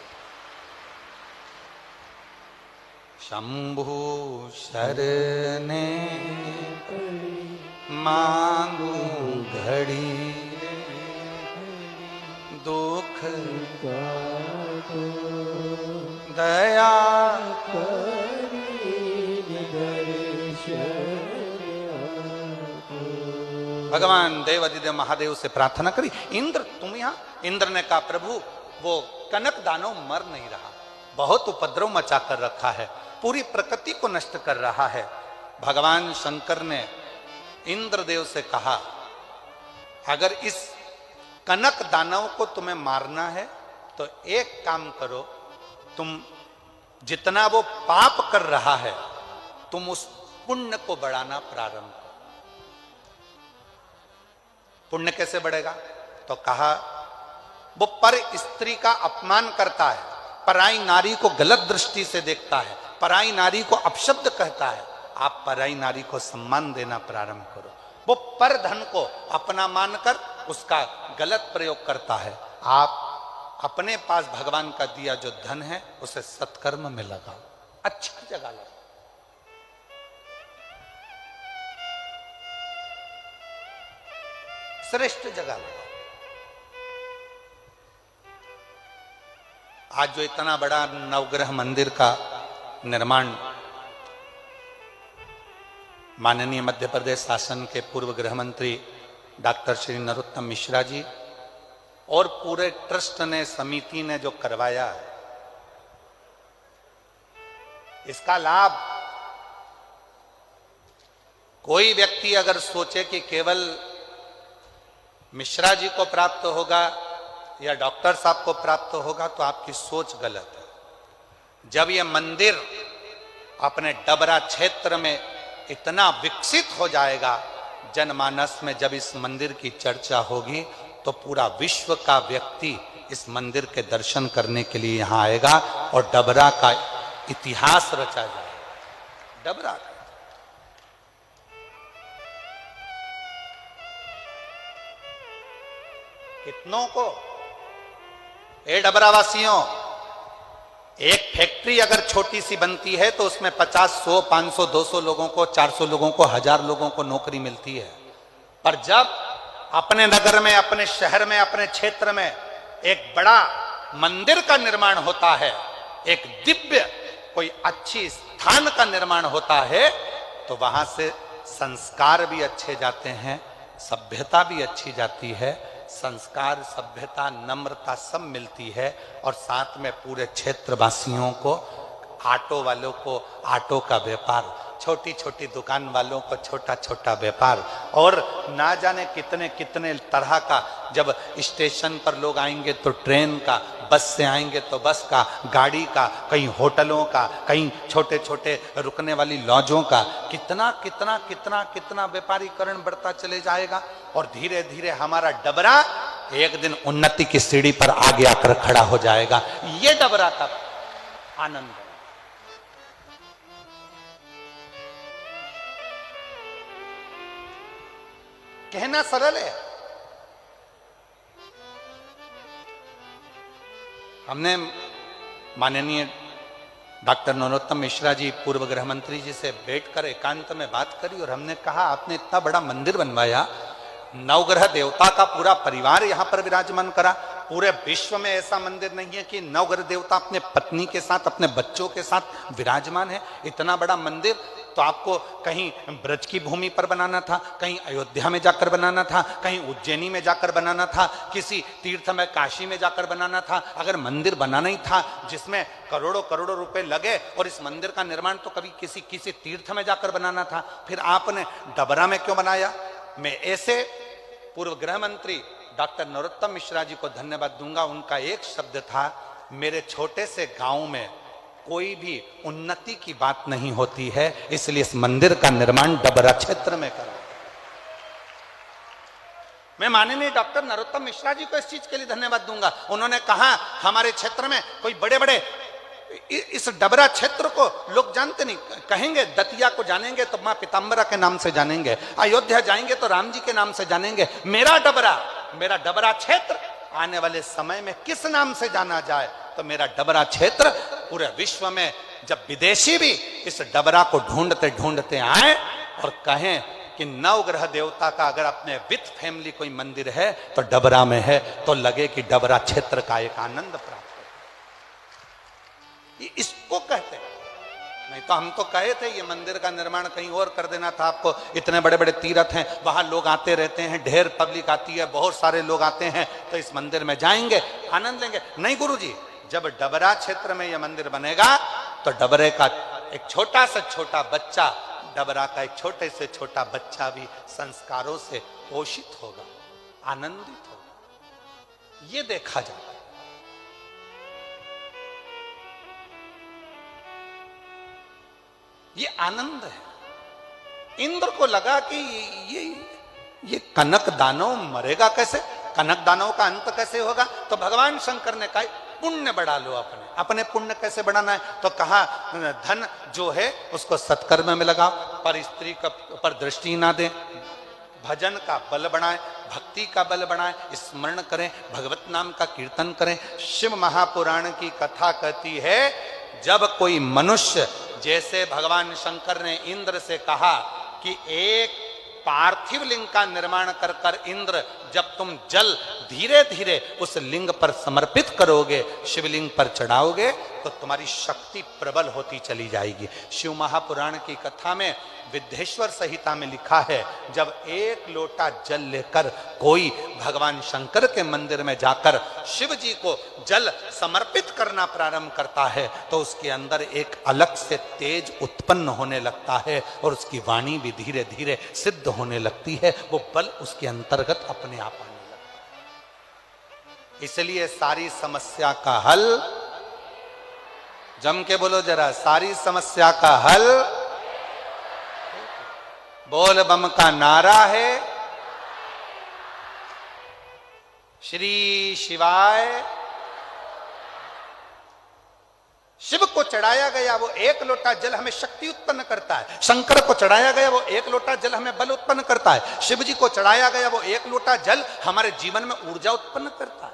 शंभु शरणे मांगू घड़ी, दुख दया भगवान देवाधिदेव महादेव से प्रार्थना करी। इंद्र तुम यहाँ? इंद्र ने कहा प्रभु वो कनक दानव मर नहीं रहा, बहुत उपद्रव मचा कर रखा है, पूरी प्रकृति को नष्ट कर रहा है। भगवान शंकर ने इंद्रदेव से कहा अगर इस कनक दानव को तुम्हें मारना है तो एक काम करो, तुम जितना वो पाप कर रहा है तुम उस पुण्य को बढ़ाना प्रारंभ करो। पुण्य कैसे बढ़ेगा? तो कहा वो पर स्त्री का अपमान करता है, पराई नारी को गलत दृष्टि से देखता है, पराई नारी को अपशब्द कहता है, आप पराई नारी को सम्मान देना प्रारंभ करो। वो पर धन को अपना मानकर उसका गलत प्रयोग करता है, आप अपने पास भगवान का दिया जो धन है उसे सत्कर्म में लगाओ, अच्छी जगह लगाओ। श्रेष्ठ जगह लगाओ। आज जो इतना बड़ा नवग्रह मंदिर का निर्माण माननीय मध्य प्रदेश शासन के पूर्व गृह मंत्री डॉक्टर श्री नरोत्तम मिश्रा जी और पूरे ट्रस्ट ने, समिति ने जो करवाया है, इसका लाभ कोई व्यक्ति अगर सोचे कि केवल मिश्रा जी को प्राप्त होगा या डॉक्टर साहब को प्राप्त होगा तो आपकी सोच गलत है। जब यह मंदिर अपने डबरा क्षेत्र में इतना विकसित हो जाएगा, जनमानस में जब इस मंदिर की चर्चा होगी तो पूरा विश्व का व्यक्ति इस मंदिर के दर्शन करने के लिए यहां आएगा और डबरा का इतिहास रचा जाएगा। डबरा का कितनों को, ए डबरावासियों, एक फैक्ट्री अगर छोटी सी बनती है तो उसमें 50, 100, 500, 200 लोगों को, 400 लोगों को, 1000 लोगों को नौकरी मिलती है। पर जब अपने नगर में, अपने शहर में, अपने क्षेत्र में एक बड़ा मंदिर का निर्माण होता है, एक दिव्य कोई अच्छी स्थान का निर्माण होता है, तो वहां से संस्कार भी अच्छे जाते हैं, सभ्यता भी अच्छी जाती है। संस्कार, सभ्यता, नम्रता सब मिलती है और साथ में पूरे क्षेत्रवासियों को, ऑटो वालों को ऑटो का व्यापार, छोटी छोटी दुकान वालों को छोटा छोटा व्यापार, और ना जाने कितने कितने तरह का, जब स्टेशन पर लोग आएंगे तो ट्रेन का, बस से आएंगे तो बस का, गाड़ी का, कहीं होटलों का, कहीं छोटे छोटे रुकने वाली लॉजों का, कितना कितना कितना कितना व्यापारीकरण बढ़ता चले जाएगा। और धीरे धीरे हमारा डबरा एक दिन उन्नति की सीढ़ी पर आगे आकर खड़ा हो जाएगा। ये डबरा का आनंद है। कहना सरल है। हमने माननीय डॉक्टर नरोत्तम मिश्रा जी, पूर्व गृह मंत्री जी से बैठकर एकांत में बात करी और हमने कहा आपने इतना बड़ा मंदिर बनवाया, नवग्रह देवता का पूरा परिवार यहां पर विराजमान करा। पूरे विश्व में ऐसा मंदिर नहीं है कि नवग्रह देवता अपने पत्नी के साथ, अपने बच्चों के साथ विराजमान है। इतना बड़ा मंदिर तो आपको कहीं ब्रज की भूमि पर बनाना था, कहीं अयोध्या में जाकर बनाना था, कहीं उज्जैनी में जाकर बनाना था, किसी तीर्थ में काशी में जाकर बनाना था। अगर मंदिर बनाना ही था जिसमें करोड़ों करोड़ों रुपए लगे, और इस मंदिर का निर्माण तो कभी किसी तीर्थ में जाकर बनाना था, फिर आपने डबरा में क्यों बनाया? मैं ऐसे पूर्व गृह मंत्री डॉक्टर नरोत्तम मिश्रा जी को धन्यवाद दूंगा। उनका एक शब्द था, मेरे छोटे से गांव में कोई भी उन्नति की बात नहीं होती है, इसलिए इस मंदिर का निर्माण डबरा क्षेत्र में करा। मैं माननीय डॉक्टर नरोत्तम मिश्रा जी को इस चीज के लिए धन्यवाद दूंगा। उन्होंने कहा हमारे क्षेत्र में कोई बड़े बड़े, इस डबरा क्षेत्र को लोग जानते नहीं, कहेंगे दतिया को जानेंगे तो मां पीताम्बरा के नाम से जानेंगे, अयोध्या जाएंगे तो राम जी के नाम से जानेंगे। मेरा डबरा क्षेत्र आने वाले समय में किस नाम से जाना जाए, तो मेरा डबरा क्षेत्र पूरे विश्व में जब विदेशी भी इस डबरा को ढूंढते ढूंढते आए और कहें कि नवग्रह देवता का अगर अपने विथ फैमिली कोई मंदिर है तो डबरा में है, तो लगे कि डबरा क्षेत्र का एक आनंद प्राप्त हो। इसको कहते हैं। नहीं तो हम तो कहे थे ये मंदिर का निर्माण कहीं और कर देना था आपको, इतने बड़े बड़े तीर्थ हैं, वहां लोग आते रहते हैं, ढेर पब्लिक आती है, बहुत सारे लोग आते हैं, तो इस मंदिर में जाएंगे आनंद लेंगे। नहीं गुरुजी, जब डबरा क्षेत्र में यह मंदिर बनेगा तो डबरे का एक छोटा से छोटा बच्चा, डबरा का एक छोटे से छोटा बच्चा भी संस्कारों से पोषित होगा, आनंदित होगा। ये देखा जाए। ये आनंद है। इंद्र को लगा कि ये कनक दानव मरेगा कैसे, कनक दानव का अंत कैसे होगा, तो भगवान शंकर ने कहा पुण्य बढ़ा लो, अपने पुण्य कैसे बढ़ाना है, तो कहा धन जो है उसको सत्कर्म में लगाओ, पर स्त्री का पर दृष्टि ना दें, भजन का बल बढ़ाएं, भक्ति का बल बढ़ाएं, स्मरण करें, भगवत नाम का कीर्तन करें। शिव महापुराण की कथा कहती है जब कोई मनुष्य, जैसे भगवान शंकर ने इंद्र से कहा कि एक पार्थिव लिंग का निर्माण कर कर इंद्र, जब तुम जल धीरे धीरे उस लिंग पर समर्पित करोगे, शिवलिंग पर चढ़ाओगे, तो तुम्हारी शक्ति प्रबल होती चली जाएगी। शिव महापुराण की कथा में विद्येश्वर संहिता में लिखा है, जब एक लोटा जल लेकर कोई भगवान शंकर के मंदिर में जाकर शिव जी को जल समर्पित करना प्रारंभ करता है, तो उसके अंदर एक अलग से तेज उत्पन्न होने लगता है और उसकी वाणी भी धीरे धीरे सिद्ध होने लगती है, वो बल उसके अंतर्गत अपने आप आने लगता है। इसलिए सारी समस्या का हल, जम के बोलो जरा, सारी समस्या का हल बोल बम का नारा है, श्री शिवाय। शिव को चढ़ाया गया वो एक लोटा जल हमें शक्ति उत्पन्न करता है, शंकर को चढ़ाया गया वो एक लोटा जल हमें बल उत्पन्न करता है, शिव जी को चढ़ाया गया वो एक लोटा जल हमारे जीवन में ऊर्जा उत्पन्न करता है।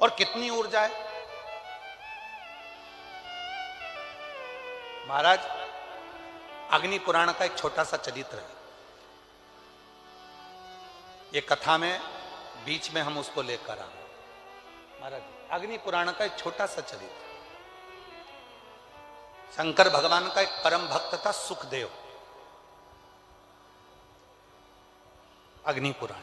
और कितनी ऊर्जा है महाराज। अग्नि पुराण का एक छोटा सा चरित्र है, ये कथा में बीच में हम उसको लेकर आए महाराज। अग्नि पुराण का एक छोटा सा चरित्र, शंकर भगवान का एक परम भक्त था सुखदेव। अग्नि पुराण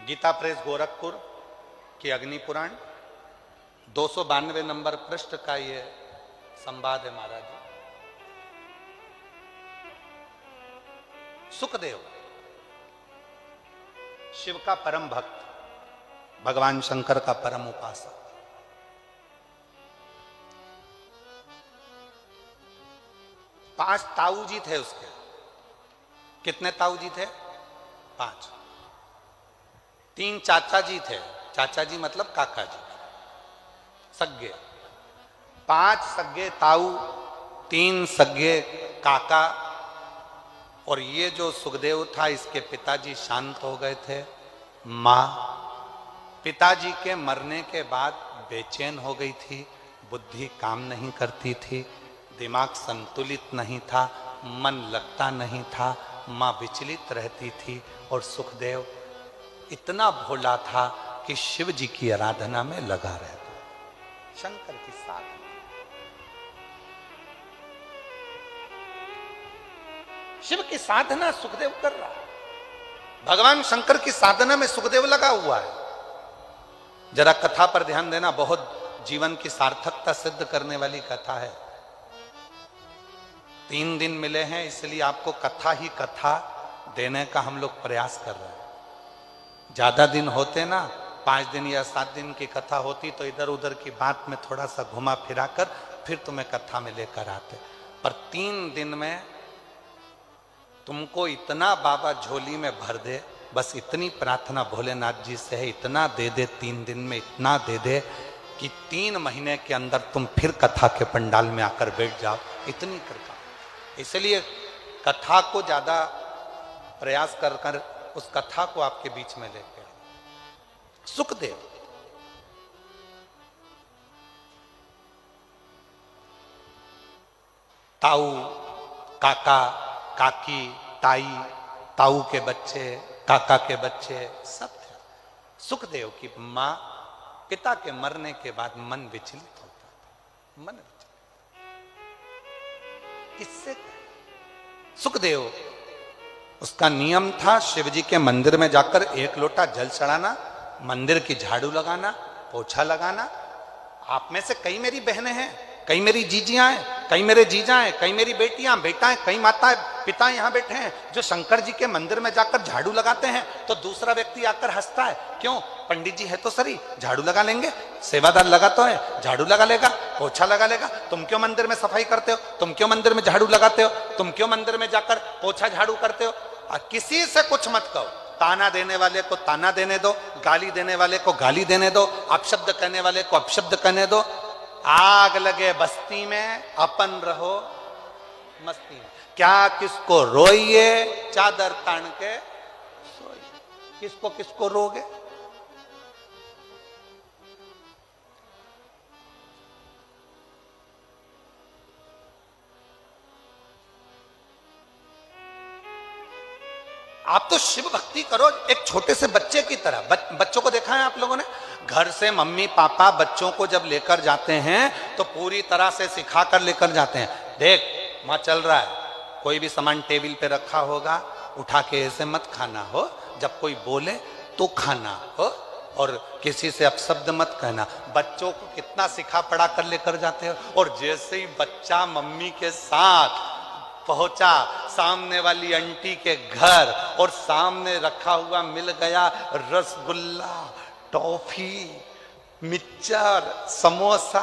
गीता प्रेस गोरखपुर की अग्नि पुराण 292 नंबर पृष्ठ का ये संवाद है महाराज। सुखदेव शिव का परम भक्त, भगवान शंकर का परम उपासक। पांच ताऊ जी थे उसके। कितने ताऊ जी थे? 5। 3 चाचा जी थे, चाचा जी मतलब काका जी, सग्गे। 5 सग्गे ताऊ, 3 सग्गे काका। और ये जो सुखदेव था इसके पिताजी शांत हो गए थे। मां पिताजी के मरने के बाद बेचैन हो गई थी, बुद्धि काम नहीं करती थी, दिमाग संतुलित नहीं था, मन लगता नहीं था, मां विचलित रहती थी। और सुखदेव इतना भोला था कि शिव जी की आराधना में लगा रहता, शंकर की साधना। शिव की साधना सुखदेव कर रहा है, भगवान शंकर की साधना में सुखदेव लगा हुआ है। जरा कथा पर ध्यान देना, बहुत जीवन की सार्थकता सिद्ध करने वाली कथा है। 3 दिन मिले हैं, इसलिए आपको कथा ही कथा देने का हम लोग प्रयास कर रहे हैं। ज्यादा दिन होते ना, 5 दिन या 7 दिन की कथा होती तो इधर उधर की बात में थोड़ा सा घुमा फिरा कर फिर तुम्हें कथा में लेकर आते। पर 3 दिन में तुमको इतना बाबा झोली में भर दे, बस इतनी प्रार्थना भोलेनाथ जी से है, इतना दे दे 3 दिन में, इतना दे दे कि 3 महीने के अंदर तुम फिर कथा के पंडाल में आकर बैठ जाओ, इतनी कृपा। इसलिए कथा को ज्यादा प्रयास कर कर उस कथा को आपके बीच में लेके सुखदेव ताऊ, काका, काकी, ताई, ताऊ के बच्चे, काका के बच्चे सब थे। सुखदेव की मां, पिता के मरने के बाद मन विचलित होता था, मन विचलित। किससे? सुखदेव, उसका नियम था शिव जी के मंदिर में जाकर 1 लोटा जल चढ़ाना, मंदिर की झाड़ू लगाना, पोछा लगाना। आप में से कई मेरी बहनें हैं, कई मेरी जीजियां हैं, कई मेरे जीजा हैं, कई मेरी बेटियां, बेटा, कई माताएं, पिता यहां बैठे हैं जो शंकर जी के मंदिर में जाकर झाड़ू लगाते हैं तो दूसरा व्यक्ति आकर हंसता है। क्यों? पंडित जी है तो सही, झाड़ू लगा लेंगे, सेवादार लगा तो है, झाड़ू लगा लेगा, पोछा लगा लेगा। तुम क्यों मंदिर में सफाई करते हो? तुम क्यों मंदिर में झाड़ू लगाते हो? तुम क्यों मंदिर में जाकर पोछा झाड़ू करते हो? किसी से कुछ मत कहो। ताना देने वाले को ताना देने दो, गाली देने वाले को गाली देने दो, अपशब्द कहने वाले को अपशब्द कहने दो। आग लगे बस्ती में, अपन रहो मस्ती में। क्या किसको रोइए, चादर तान के सोइए। किसको किसको रोगे? आप तो शिव भक्ति करो एक छोटे से बच्चे की तरह। बच्चों को देखा है आप लोगों ने? घर से मम्मी पापा बच्चों को जब लेकर जाते हैं तो पूरी तरह से सिखा कर लेकर जाते हैं। देख मां चल रहा है, कोई भी सामान टेबल पे रखा होगा उठा के ऐसे मत खाना हो, जब कोई बोले तो खाना हो, और किसी से अपशब्द मत कहना। बच्चों को कितना सिखा पढ़ा कर लेकर जाते हो। और जैसे ही बच्चा मम्मी के साथ पहुंचा सामने वाली आंटी के घर और सामने रखा हुआ मिल गया रसगुल्ला, टॉफी, मिक्सचर, समोसा,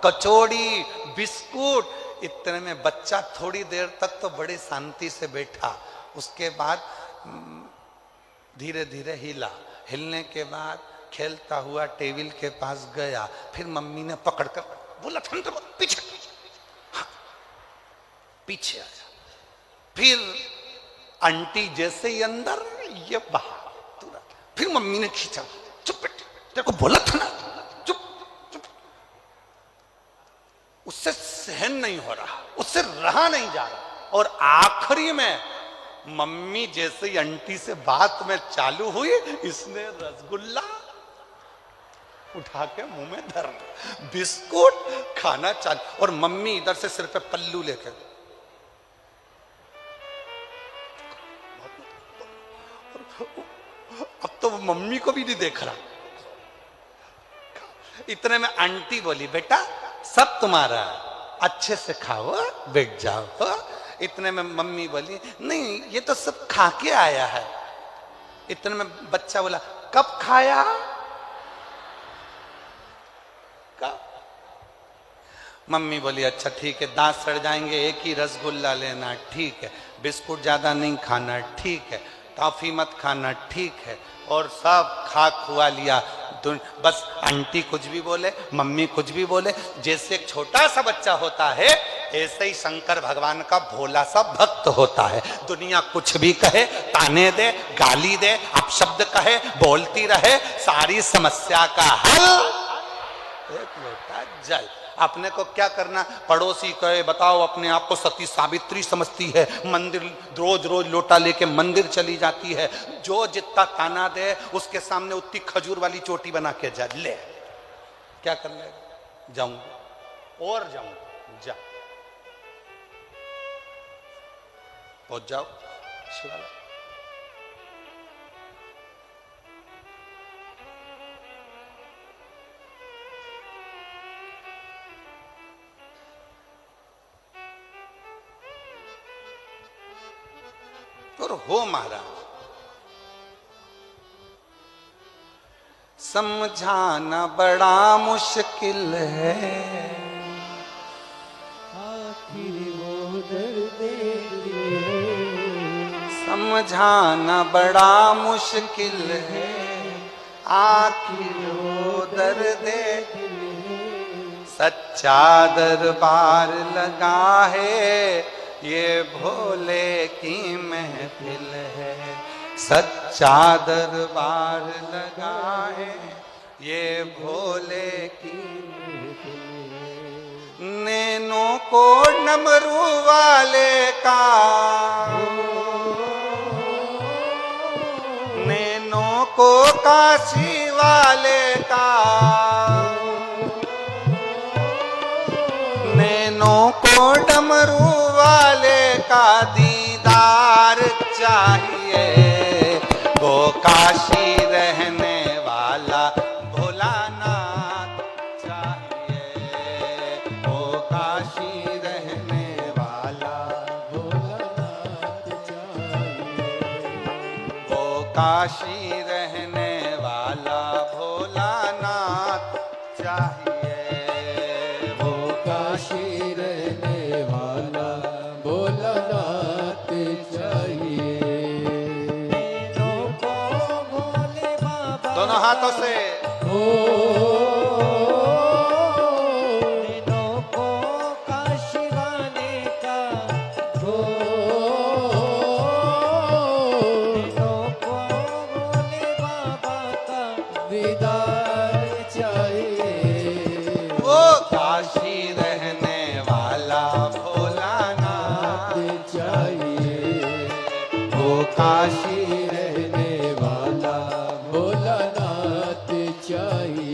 कचौड़ी, बिस्कुट, इतने में बच्चा थोड़ी देर तक तो बड़ी शांति से बैठा। उसके बाद धीरे धीरे हिला, हिलने के बाद खेलता हुआ टेबल के पास गया। फिर मम्मी ने पकड़कर बोला पीछे, हाँ, पीछे आया। फिर आंटी जैसे ही अंदर, ये बाहर तुरंत। फिर मम्मी ने खींचा, चुप बेटे, तेरे को बोला था ना, चुप चुप। उससे सहन नहीं हो रहा, उससे रहा नहीं जा रहा। और आखिरी में मम्मी जैसे ही आंटी से बात में चालू हुई, इसने रसगुल्ला उठा के मुंह में धर लिया, बिस्कुट खाना चालू। और मम्मी इधर से सिर पे पल्लू लेकर, अब तो मम्मी को भी नहीं देख रहा। इतने में आंटी बोली, बेटा सब तुम्हारा है, अच्छे से खाओ, बैठ जाओ। इतने में मम्मी बोली, नहीं ये तो सब खा के आया है। इतने में बच्चा बोला, कब खाया? कब? मम्मी बोली, अच्छा ठीक है, दांत सड़ जाएंगे, एक ही रसगुल्ला लेना, ठीक है, बिस्कुट ज्यादा नहीं खाना, ठीक है, टॉफी मत खाना, ठीक है। और सब खा खुआ लिया। बस आंटी कुछ भी बोले, मम्मी कुछ भी बोले, जैसे एक छोटा सा बच्चा होता है ऐसे ही शंकर भगवान का भोला सा भक्त होता है। दुनिया कुछ भी कहे, ताने दे, गाली दे, अपशब्द कहे, बोलती रहे, सारी समस्या का हल एक लोटा जल। अपने को क्या करना? पड़ोसी कहे, बताओ अपने आप को सती सावित्री समझती है, मंदिर रोज रोज लोटा लेके मंदिर चली जाती है। जो जितना ताना दे उसके सामने उतनी खजूर वाली चोटी बना के जा ले। क्या कर ले? जाऊंगा और जाऊंगा, जा पहुंच जाओ शिवालय। और हो महाराज, समझाना बड़ा मुश्किल है, आखिर वो दर्द दिल है, समझाना बड़ा मुश्किल है, आखिर वो दर्द दिल है। सच्चा दरबार लगा है, ये भोले की महफिल है। सच्चा दरबार लगा है, ये भोले की महफिल है। नैनों को डमरू वाले का, नैनों को काशी वाले का, नैनों को डमरू वाले का दीदार चाहिए। वो काशी रहने वाला भोलानाथ चाहिए, वो काशी रहने वाला भोलानाथ चाहिए, वो काशी रहने वाला भोलानाथ चाहिए, वो काशी रहने वाला भोलानाथ चाहिए। नैनों को भोले बाबा, दोनों हाथों से नैनों को काशी वाले का, नैनों को भोले बाबा का दीदार चाहिए। वो काशी रहने वाला भोलानाथ चाहिए, वो काशी रहने वाला भोलानाथ चाहिए।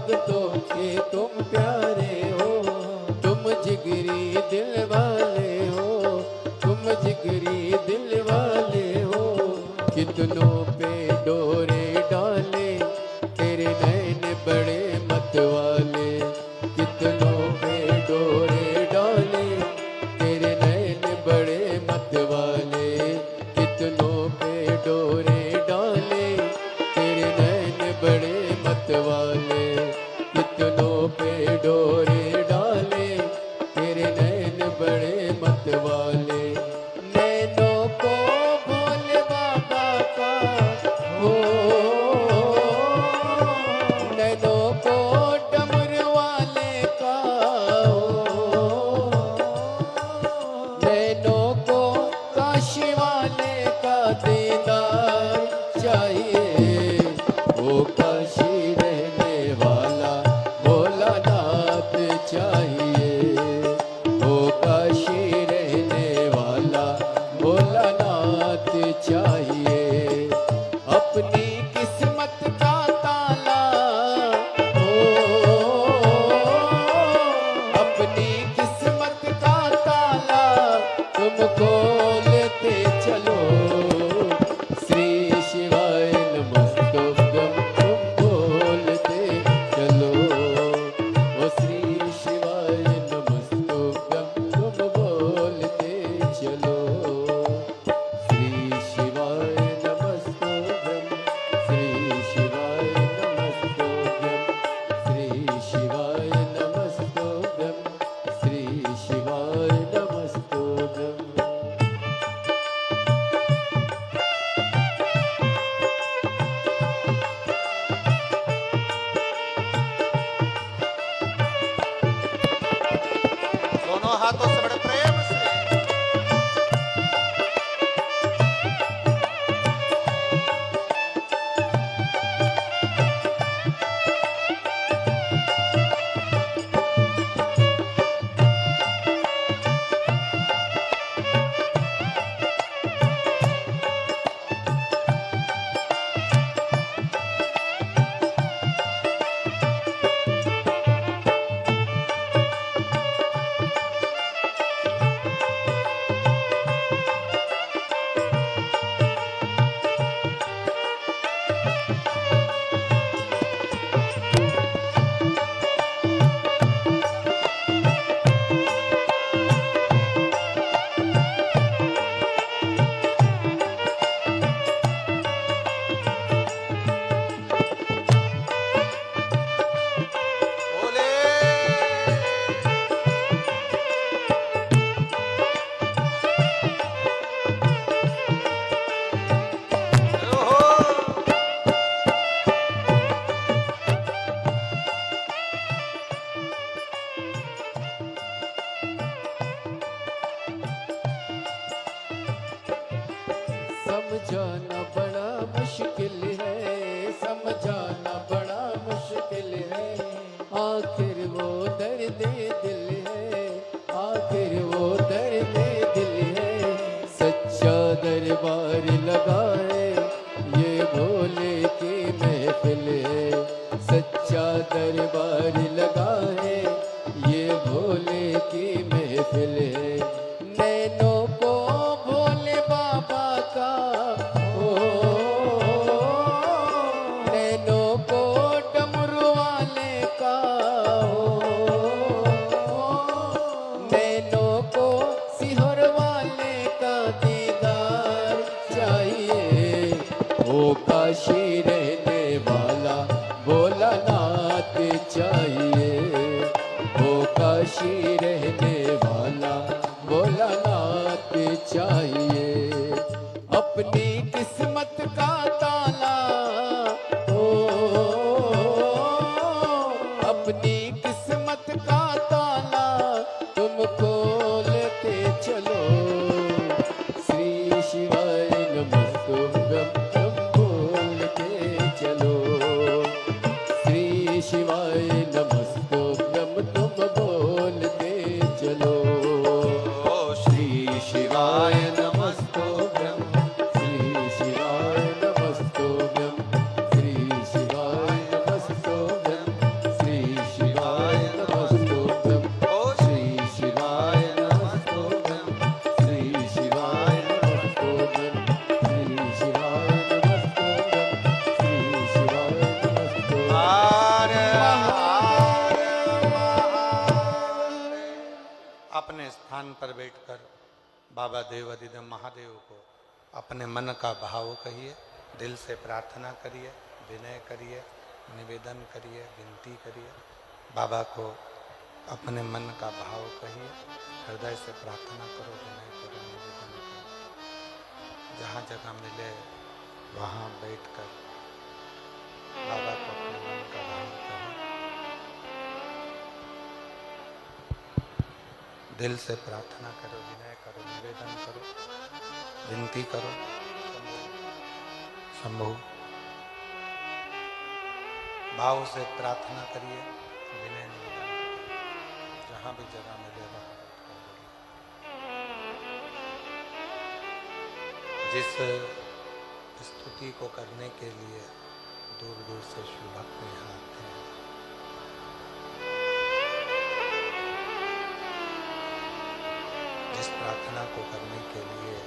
भक्तों के तुम प्यारे हो, तुम जिगरी दिल वाले हो, तुम जिगरी दिल वाले हो। कितनों पे डोरे डाले तेरे नैन बड़े मत वाले, कितनों पे डोरे डाले तेरे नैन बड़े मत वाले, कितनों पे डोरे डाले तेरे नैन बड़े मत वाले, कितनों पे डोरे डाले तेरे नैन बड़े मत वाले। नैनों को भोले बाबा का हो, नैनों को डमर वाले का हो, नैनों को काशी वाले का दीदार चाहिए। ओ काशी रहने वाला भोलानाथ चाहिए, ओ काशी रहने वाला भोलानाथ चाहिए। अपनी किस्मत का ताला हो, अपनी किस्मत का ताला तुम खोलते चलो। श्री शिवाय नमस्तुभ्यं तुम बोलते चलो, ओ श्री शिवाय नमस्तुभ्यं तुम बोलते चलो। श्री शिवाय नमस्तुभ्यं, श्री शिवाय नमस्तुभ्यं, श्री शिवाय नमस्तुभ्यं, श्री शिवाय नमस्तुभ्यं। दोनों हाथों से बड़े प्रेम से बोले ओहो। समझाना बड़ा मुश्किल है, समझाना बड़ा मुश्किल है। आखिर वो दर्द दिल है, आखिर वो दर्द दिल है। सच्चा दरबार लगाए ये भोले की महफिल है, सच्चा दरबार लगाए ये भोले की महफिल है। नैनों को भोले बाबा का हो, नैनों को डमरू वाले का हो, नैनों को सिहर वाले का दीदार चाहिए। ओ काशी रहने वाला भोलानाथ चाहिए। स्थान पर बैठकर बाबा देवाधिदेव महादेव को अपने मन का भाव कहिए, दिल से प्रार्थना करिए, विनय करिए, निवेदन करिए, विनती करिए। बाबा को अपने मन का भाव कहिए, हृदय से प्रार्थना करो, विनय करो, निवेदन करो। जहाँ जगह मिले वहाँ बैठकर बाबा को अपने मन का भाव कहो, दिल से प्रार्थना करो, विनय करो, निवेदन करो, विनती करो। शंभु भाव से प्रार्थना करिए, विनय निवेदन करिए। जहाँ भी जगह मिले वहाँ बैठकर बोलिए। जिस स्तुति को करने के लिए दूर दूर से शिव भक्त यहाँ आते हैं, जिस प्रार्थना को करने के लिए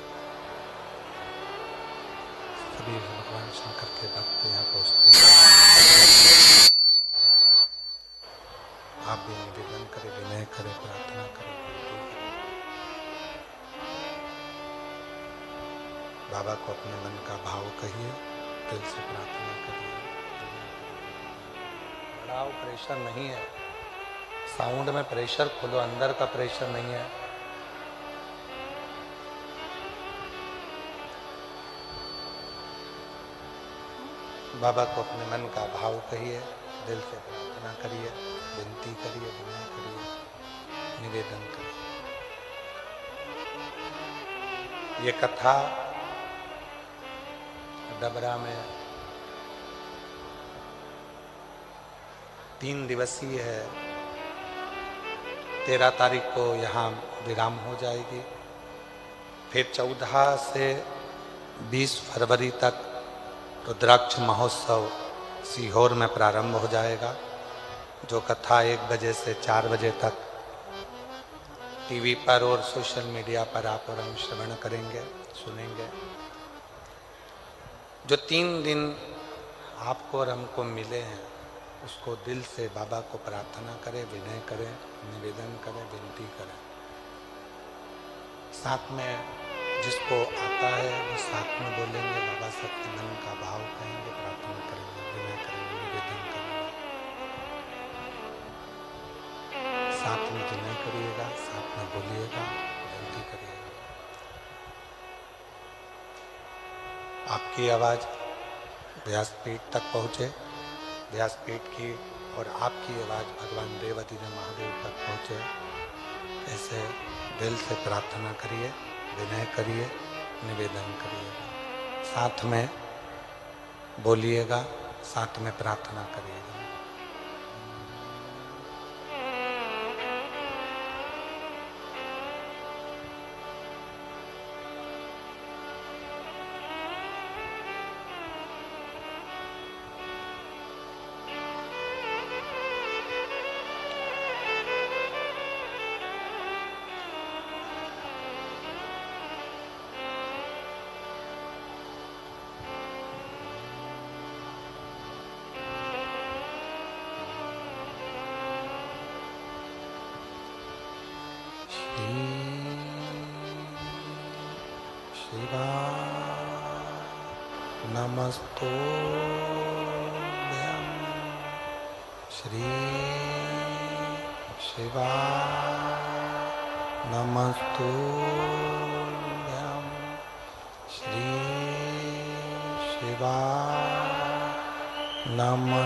सभी भगवान शंकर के भक्त यहाँ पहुँचते हैं, आप भी निवेदन करें, विनय करें, प्रार्थना करें, विनती करें। बाबा को अपने मन का भाव कहिए, दिल से प्रार्थना करिए। बढ़ाओ, प्रेशर नहीं है। साउंड में प्रेशर खोलो, अंदर का प्रेशर नहीं है। बाबा को अपने मन का भाव कहिए, दिल से प्रार्थना करिए, विनती करिए, विनय करिए, निवेदन करिए। ये कथा डबरा में 3 दिवसीय है। 13 तारीख को यहाँ विराम हो जाएगी। फिर 14 से 20 फरवरी तक रुद्राक्ष महोत्सव सीहोर में प्रारंभ हो जाएगा, जो कथा 1 बजे से 4 बजे तक टीवी पर और सोशल मीडिया पर आप और हम श्रवण करेंगे, सुनेंगे। जो 3 दिन आपको और हमको मिले हैं, उसको दिल से बाबा को प्रार्थना करें, विनय करें, निवेदन करें, विनती करें। साथ में जिसको आता है वो साथ में बोलेंगे, बाबा से अपने मन का भाव कहेंगे, प्रार्थना करेंगे, विनय करेंगे, निवेदन करेंगे। साथ में विनय करिएगा, साथ में बोलिएगा, विनती करिएगा। आपकी आवाज़ व्यासपीठ तक पहुँचे, व्यासपीठ की और आपकी आवाज़ भगवान देवाधिदेव महादेव तक पहुँचे, ऐसे दिल से प्रार्थना करिए, विनय करिए, निवेदन करिएगा। साथ में बोलिएगा, साथ में प्रार्थना करिएगा। शिवा नमस्तोभ्यं श्री शिवा नमस्तोभ्यं श्री शिवा नमस्तोभ्यं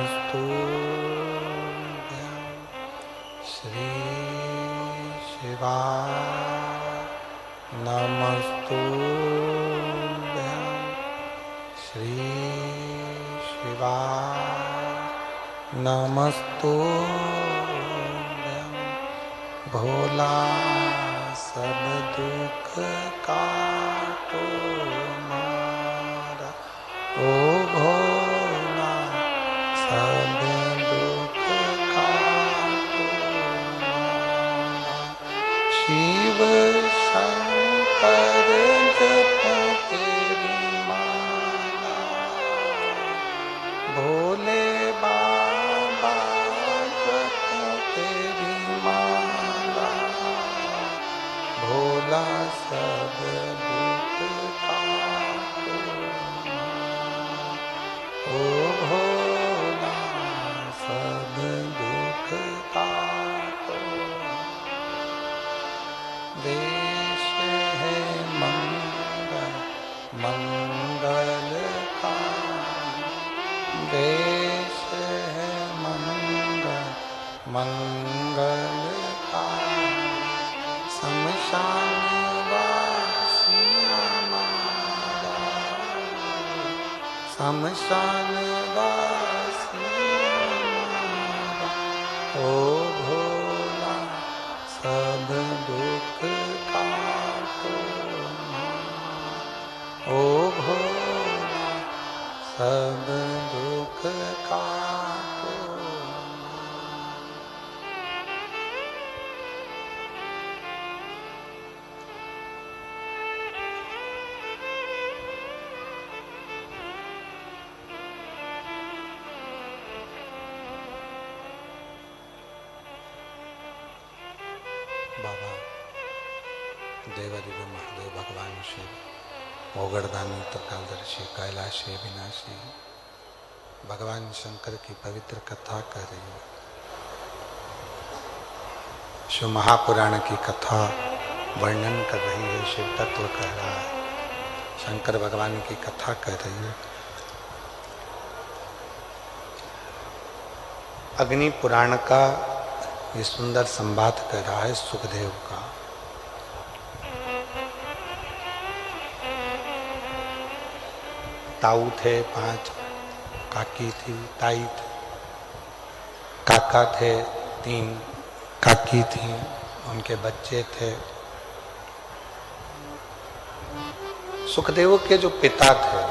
श्री शिवा नमस्तुभ्यं श्री शिवा नमस्तुभ्यं भोला सब दुख काटो मारा, ओ भोला सब दुख काटो मारा। शिव शंकर जपो तेरी माला, भोले बाबा जपो तेरी माला। मंगलकारी शमशान वासी हमारा, शमशान वासी हमारा, ओ भोला सब दुख काटो, ओ भोला सब दुख काटो। बाबा देवदेव महादेव भगवान शिव ओगड़दानी त्रिकालदर्शी कैलाशी विनाशी भगवान शंकर की पवित्र कथा कर रही है। शिव महापुराण की कथा वर्णन कर रही है, शिव तत्व कह रहा है, शंकर भगवान की कथा कर रही है। अग्नि पुराण का ये सुंदर संवाद कर रहा है सुखदेव का। ताऊ थे 5, काकी थी, ताई थी, काका थे 3, काकी थी, उनके बच्चे थे। सुखदेव के जो पिता थे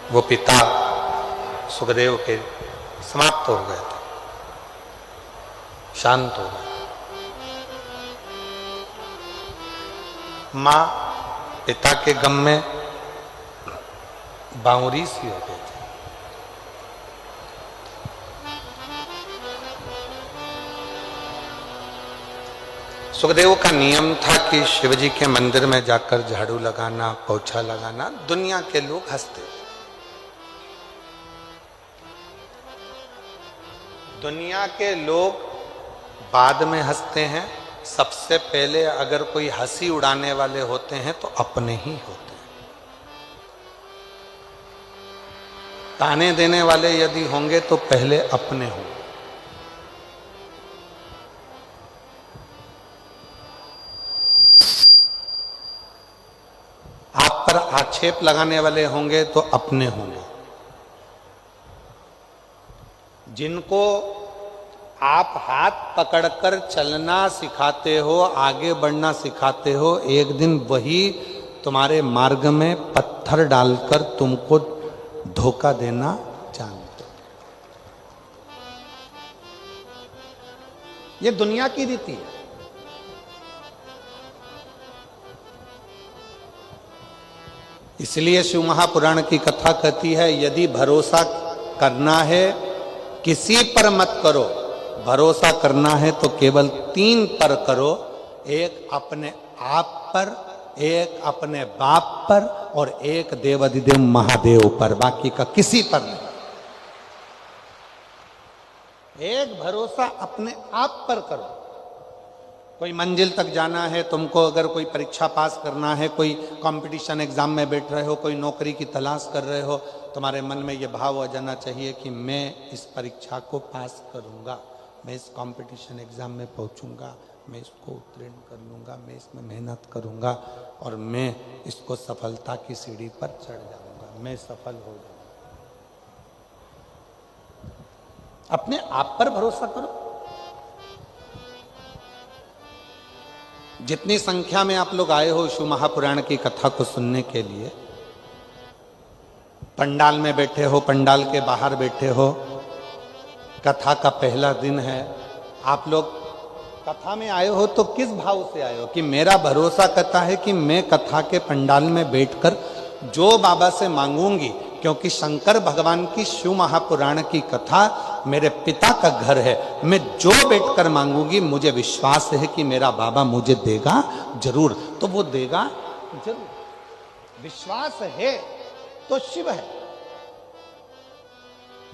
वो पिता सुखदेव के समाप्त हो गए थे, शांत हो गए। मां पिता के गम में बावरी सी हो गई थी। सुखदेव का नियम था कि शिवजी के मंदिर में जाकर झाड़ू लगाना, पोछा लगाना। दुनिया के लोग हंसते, दुनिया के लोग बाद में हंसते हैं, सबसे पहले अगर कोई हंसी उड़ाने वाले होते हैं तो अपने ही होते हैं। ताने देने वाले यदि होंगे तो पहले अपने होंगे। आप पर आक्षेप लगाने वाले होंगे तो अपने होंगे। जिनको आप हाथ पकड़कर चलना सिखाते हो, आगे बढ़ना सिखाते हो, एक दिन वही तुम्हारे मार्ग में पत्थर डालकर तुमको धोखा देना जानते। ये दुनिया की रीति है। इसलिए शिव महापुराण की कथा कहती है, यदि भरोसा करना है किसी पर मत करो, भरोसा करना है तो केवल 3 पर करो। एक अपने आप पर, एक अपने बाप पर और एक देवाधिदेव महादेव पर, बाकी का किसी पर नहीं। एक भरोसा अपने आप पर करो। कोई मंजिल तक जाना है तुमको, अगर कोई परीक्षा पास करना है, कोई कंपटीशन एग्जाम में बैठ रहे हो, कोई नौकरी की तलाश कर रहे हो, तुम्हारे मन में ये भाव आ जाना चाहिए कि मैं इस परीक्षा को पास करूंगा, मैं इस कंपटीशन एग्जाम में पहुंचूंगा, मैं इसको उत्तीर्ण कर लूंगा, मैं इसमें मेहनत करूंगा और मैं इसको सफलता की सीढ़ी पर चढ़ जाऊंगा, मैं सफल हो जाऊंगा। अपने आप पर भरोसा करो। जितनी संख्या में आप लोग आए हो शिव महापुराण की कथा को सुनने के लिए, पंडाल में बैठे हो, पंडाल के बाहर बैठे हो, कथा का पहला दिन है, आप लोग कथा में आए हो तो किस भाव से आए हो? कि मेरा भरोसा करता है कि मैं कथा के पंडाल में बैठकर जो बाबा से मांगूंगी, क्योंकि शंकर भगवान की शिव महापुराण की कथा मेरे पिता का घर है, मैं जो बैठकर मांगूंगी मुझे विश्वास है कि मेरा बाबा मुझे देगा जरूर। तो वो देगा जरूर, विश्वास है तो शिव है।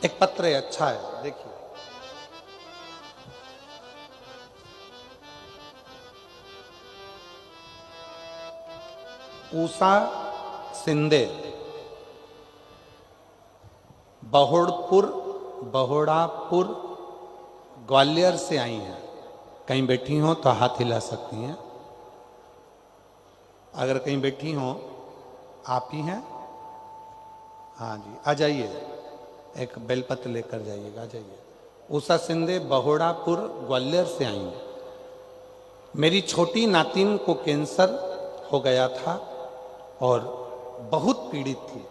एक पत्र है, अच्छा है, देखिए। ऊषा सिंधे, बहुड़पुर बहोड़ापुर ग्वालियर से आई हैं। कहीं बैठी हो तो हाथ हिला सकती हैं। अगर कहीं बैठी हो, आप ही हैं? हाँ जी, आ जाइए, एक बेलपत्र लेकर जाइएगा, आ जाइए। उषा शिंदे बहोड़ापुर ग्वालियर से आई हैं। मेरी छोटी नातिन को कैंसर हो गया था और बहुत पीड़ित थी।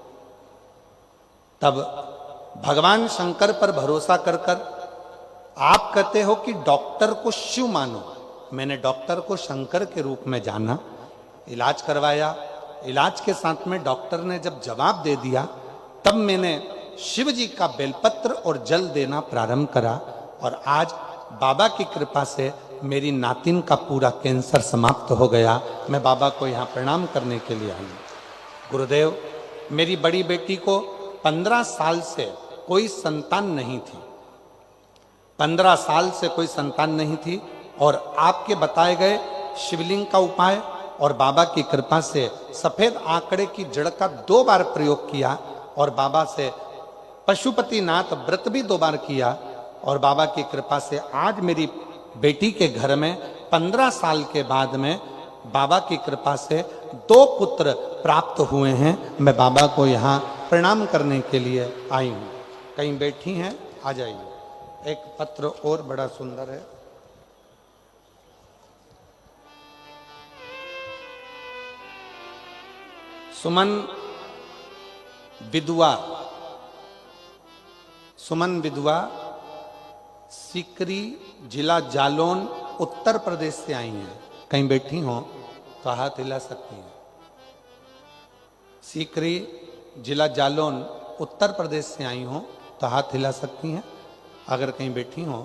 तब भगवान शंकर पर भरोसा कर कर आप कहते हो कि डॉक्टर को शिव मानो। मैंने डॉक्टर को शंकर के रूप में जाना, इलाज करवाया। इलाज के साथ में डॉक्टर ने जब जवाब दे दिया, तब मैंने शिव जी का बेलपत्र और जल देना प्रारंभ करा और आज बाबा की कृपा से मेरी नातिन का पूरा कैंसर समाप्त हो गया। मैं बाबा को यहाँ प्रणाम करने के लिए आई। गुरुदेव, मेरी बड़ी बेटी को 15 साल से कोई संतान नहीं थी। 15 साल से कोई संतान नहीं थी और आपके बताए गए शिवलिंग का उपाय और बाबा की कृपा से सफेद आंकड़े की जड़ का 2 बार प्रयोग किया और बाबा से पशुपतिनाथ व्रत भी 2 बार किया और बाबा की कृपा से आज मेरी बेटी के घर में 15 साल के बाद में बाबा की कृपा से 2 पुत्र प्राप्त हुए हैं। मैं बाबा को यहाँ प्रणाम करने के लिए आई हूँ। कहीं बैठी हैं, आ जाइए। एक पत्र और बड़ा सुंदर है। सुमन विधवा सीकरी जिला जालौन उत्तर प्रदेश से आई हैं। कहीं बैठी हो तो हाथ हिला सकती हैं। सीकरी जिला जालौन उत्तर प्रदेश से आई हो तो हाथ हिला सकती हैं। अगर कहीं बैठी हो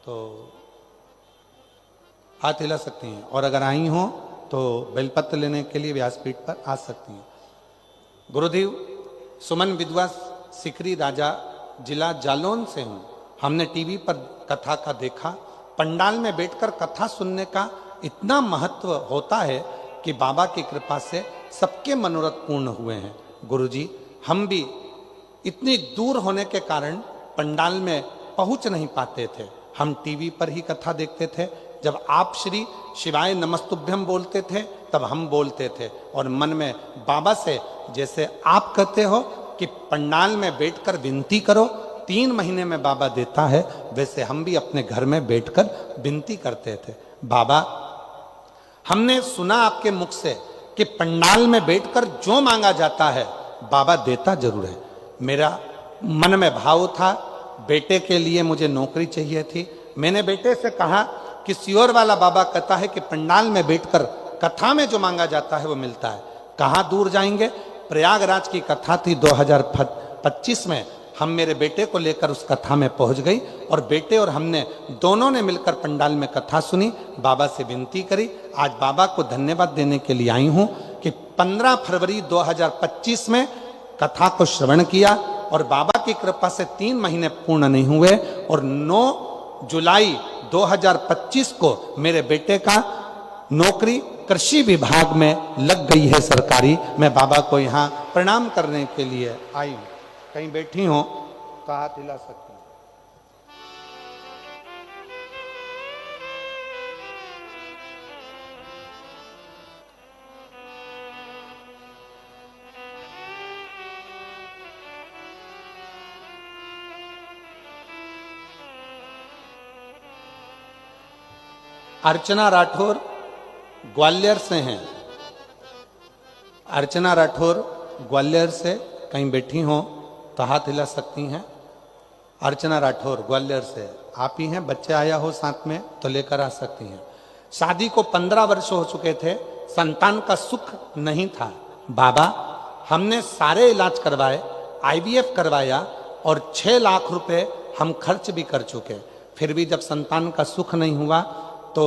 तो हाथ हिला सकती हैं और अगर आई हो तो बेलपत्र लेने के लिए व्यासपीठ पर आ सकती हैं। गुरुदेव, सुमन विधवा सीकरी राजा जिला जालौन से हूँ। हमने टीवी पर कथा का देखा। पंडाल में बैठकर कथा सुनने का इतना महत्व होता है कि बाबा की कृपा से सबके मनोरथ पूर्ण हुए हैं। गुरुजी, हम भी इतनी दूर होने के कारण पंडाल में पहुंच नहीं पाते थे। हम टीवी पर ही कथा देखते थे। जब आप श्री शिवाय नमस्तुभ्यम बोलते थे तब हम बोलते थे और मन में बाबा से, जैसे आप कहते हो कि पंडाल में बैठकर विनती करो 3 महीने में बाबा देता है, वैसे हम भी अपने घर में बैठकर विनती करते थे। बाबा, हमने सुना आपके मुख से कि पंडाल में बैठकर जो मांगा जाता है बाबा देता जरूर है। मेरा मन में भाव था, बेटे के लिए मुझे नौकरी चाहिए थी। मैंने बेटे से कहा कि सियोर वाला बाबा कहता है कि पंडाल में बैठकर कथा में जो मांगा जाता है वो मिलता है। कहाँ दूर जाएंगे? प्रयागराज की कथा थी 2025 में। हम मेरे बेटे को लेकर उस कथा में पहुंच गई और बेटे और हमने दोनों ने मिलकर पंडाल में कथा सुनी, बाबा से विनती करी। आज बाबा को धन्यवाद देने के लिए आई हूं कि 15 फरवरी 2025 में कथा को श्रवण किया और बाबा की कृपा से 3 महीने पूर्ण नहीं हुए और 9 जुलाई 2025 को मेरे बेटे का नौकरी कृषि विभाग में लग गई है सरकारी। मैं बाबा को यहाँ प्रणाम करने के लिए आई हूँ। कहीं बैठी हो तो हाथ हिला सकती हूँ। अर्चना राठौर ग्वालियर से हैं। अर्चना राठौर ग्वालियर से कहीं बैठी हो तो हाथ हिला सकती हैं। अर्चना राठौर ग्वालियर से आप ही हैं। बच्चे आया हो साथ में तो लेकर आ सकती हैं। शादी को 15 वर्ष हो चुके थे, संतान का सुख नहीं था। बाबा, हमने सारे इलाज करवाए, IVF करवाया और 6 लाख रुपए हम खर्च भी कर चुके, फिर भी जब संतान का सुख नहीं हुआ तो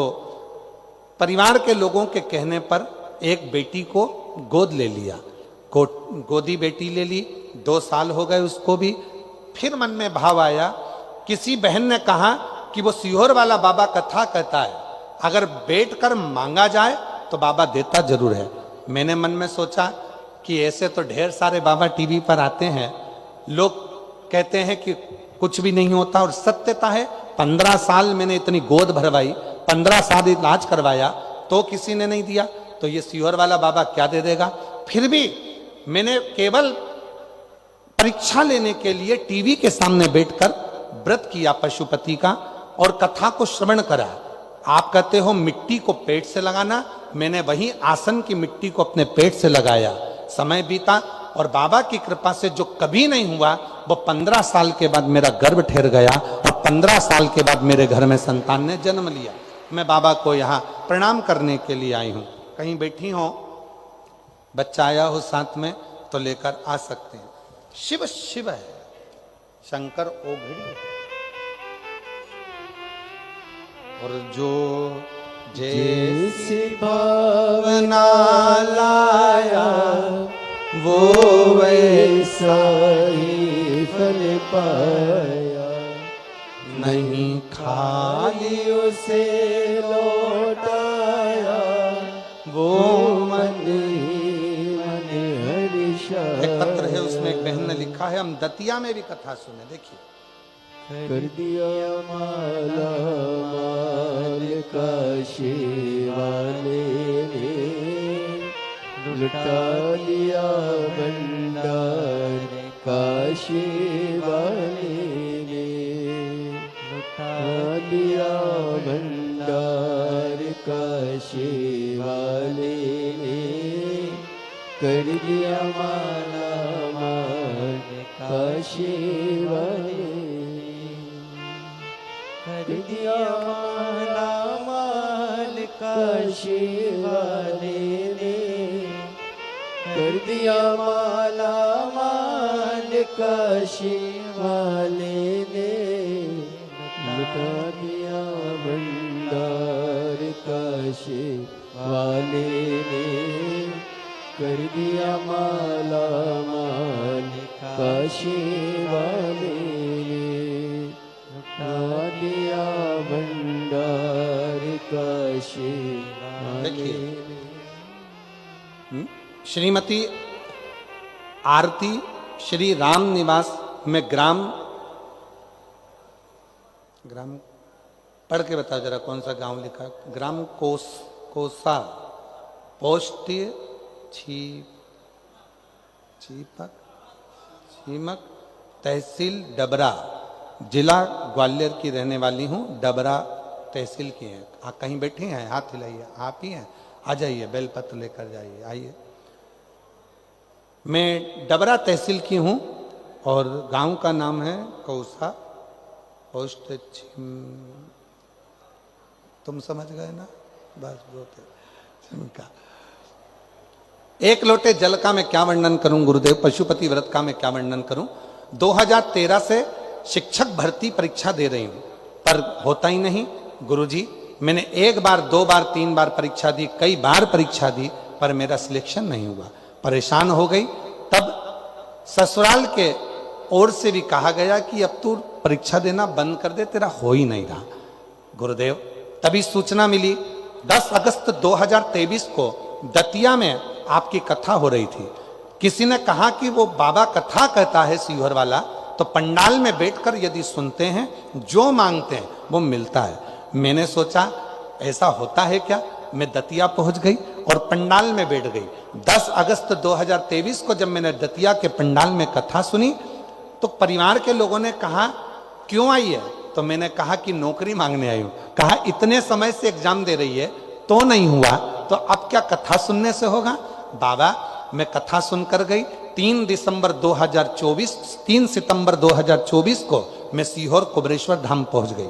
परिवार के लोगों के कहने पर एक बेटी को गोद ले लिया। गोदी बेटी ले ली, 2 साल हो गए उसको भी। फिर मन में भाव आया, किसी बहन ने कहा कि वो सीहोर वाला बाबा कथा कहता है, अगर बैठ कर मांगा जाए तो बाबा देता जरूर है। मैंने मन में सोचा कि ऐसे तो ढेर सारे बाबा टीवी पर आते हैं, लोग कहते हैं कि कुछ भी नहीं होता, और सत्यता है। 15 साल मैंने इतनी गोद भरवाई, 15 साल इलाज करवाया तो किसी ने नहीं दिया, तो ये सीहोर वाला बाबा क्या दे देगा। फिर भी मैंने केवल परीक्षा लेने के लिए टीवी के सामने बैठकर व्रत किया पशुपति का और कथा को श्रवण करा। आप कहते हो मिट्टी को पेट से लगाना, मैंने वही आसन की मिट्टी को अपने पेट से लगाया। समय बीता और बाबा की कृपा से जो कभी नहीं हुआ वो 15 साल के बाद मेरा गर्भ ठहर गया और 15 साल के बाद मेरे घर में संतान ने जन्म लिया। मैं बाबा को यहाँ प्रणाम करने के लिए आई हूँ। कहीं बैठी हो, बच्चा आया हो साथ में तो लेकर आ सकते हैं। शिव शिव है, शंकर ओघड़ी है। और जो जैसी भावना लाया वो वैसा ही फल पाया, नहीं खाली उसे लौटाया वो मन ही मन हर्षा। एक पत्र है, उसमें एक बहन ने लिखा है, हम दतिया में भी कथा सुने। देखिए, कर दिया माला माल काशी वाले ने, लुटा दिया भंडार काशी वाले ने, लुटा दिया भंडार काशी वाले ने, कर दिया माला माल काशी वाले, कर दिया माला माल काशी वाले ने, कर दिया माला माल काशी वाले ने, लुटा दिया भंडार काशी वाले ने, कर दिया माला माल काशी वाले ने, लुटा दिया भंडार काशी वाले ने। श्रीमती आरती श्री राम निवास में ग्राम पढ़ के बताओ जरा कौन सा गांव लिखा। ग्राम कोसा, पोस्ट छीमक, तहसील डबरा, जिला ग्वालियर की रहने वाली हूँ। डबरा तहसील की हैं। आप कहीं बैठे हैं, हाथ हिलाइए। आप ही हैं, आ जाइए, बेलपत्र लेकर जाइए, आइए। मैं डबरा तहसील की हूँ और गांव का नाम है कौसा, पोस्ट तुम समझ गए ना, बस बहुत। एक लोटे जल का मैं क्या वर्णन करूं गुरुदेव, पशुपति व्रत का मैं क्या वर्णन करूं। 2013 से शिक्षक भर्ती परीक्षा दे रही हूं पर होता ही नहीं गुरुजी। मैंने 1 बार 2 बार 3 बार परीक्षा दी, कई बार परीक्षा दी पर मेरा सिलेक्शन नहीं हुआ। परेशान हो गई। तब ससुराल के ओर से भी कहा गया कि अब तू परीक्षा देना बंद कर दे, तेरा हो ही नहीं रहा। गुरुदेव, तभी सूचना मिली 10 अगस्त 2023 को दतिया में आपकी कथा हो रही थी। किसी ने कहा कि वो बाबा कथा कहता है सीहोर वाला, तो पंडाल में बैठकर यदि सुनते हैं जो मांगते हैं वो मिलता है। मैंने सोचा ऐसा होता है क्या। मैं दतिया पहुंच गई और पंडाल में बैठ गई। 10 अगस्त 2023 को जब मैंने दतिया के पंडाल में कथा सुनी तो परिवार के लोगों ने कहा क्यों आई है, तो मैंने कहा कि नौकरी मांगने आई हूं। कहा इतने समय से एग्जाम दे रही है तो नहीं हुआ, तो अब क्या कथा सुनने से होगा। बाबा, मैं कथा सुनकर गई। 3 सितंबर 2024 को मैं सीहोर कुबरेश्वर धाम पहुंच गई।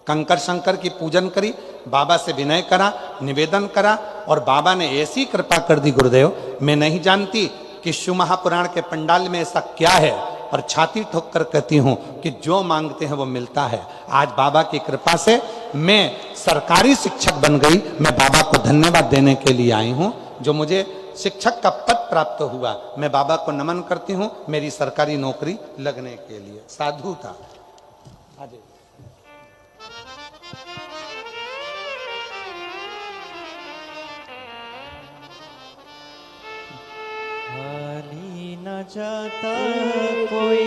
कंकर शंकर की पूजन करी, बाबा से विनय करा, निवेदन करा और बाबा ने ऐसी कृपा कर दी गुरुदेव। मैं नहीं जानती कि शिव महापुराण के पंडाल में ऐसा क्या है, और छाती ठोक कर कहती हूं कि जो मांगते हैं वो मिलता है। आज बाबा की कृपा से मैं सरकारी शिक्षक बन गई। मैं बाबा को धन्यवाद देने के लिए आई हूं। जो मुझे शिक्षक का पद प्राप्त हुआ, मैं बाबा को नमन करती हूं मेरी सरकारी नौकरी लगने के लिए। साधु था। हाली न जाता कोई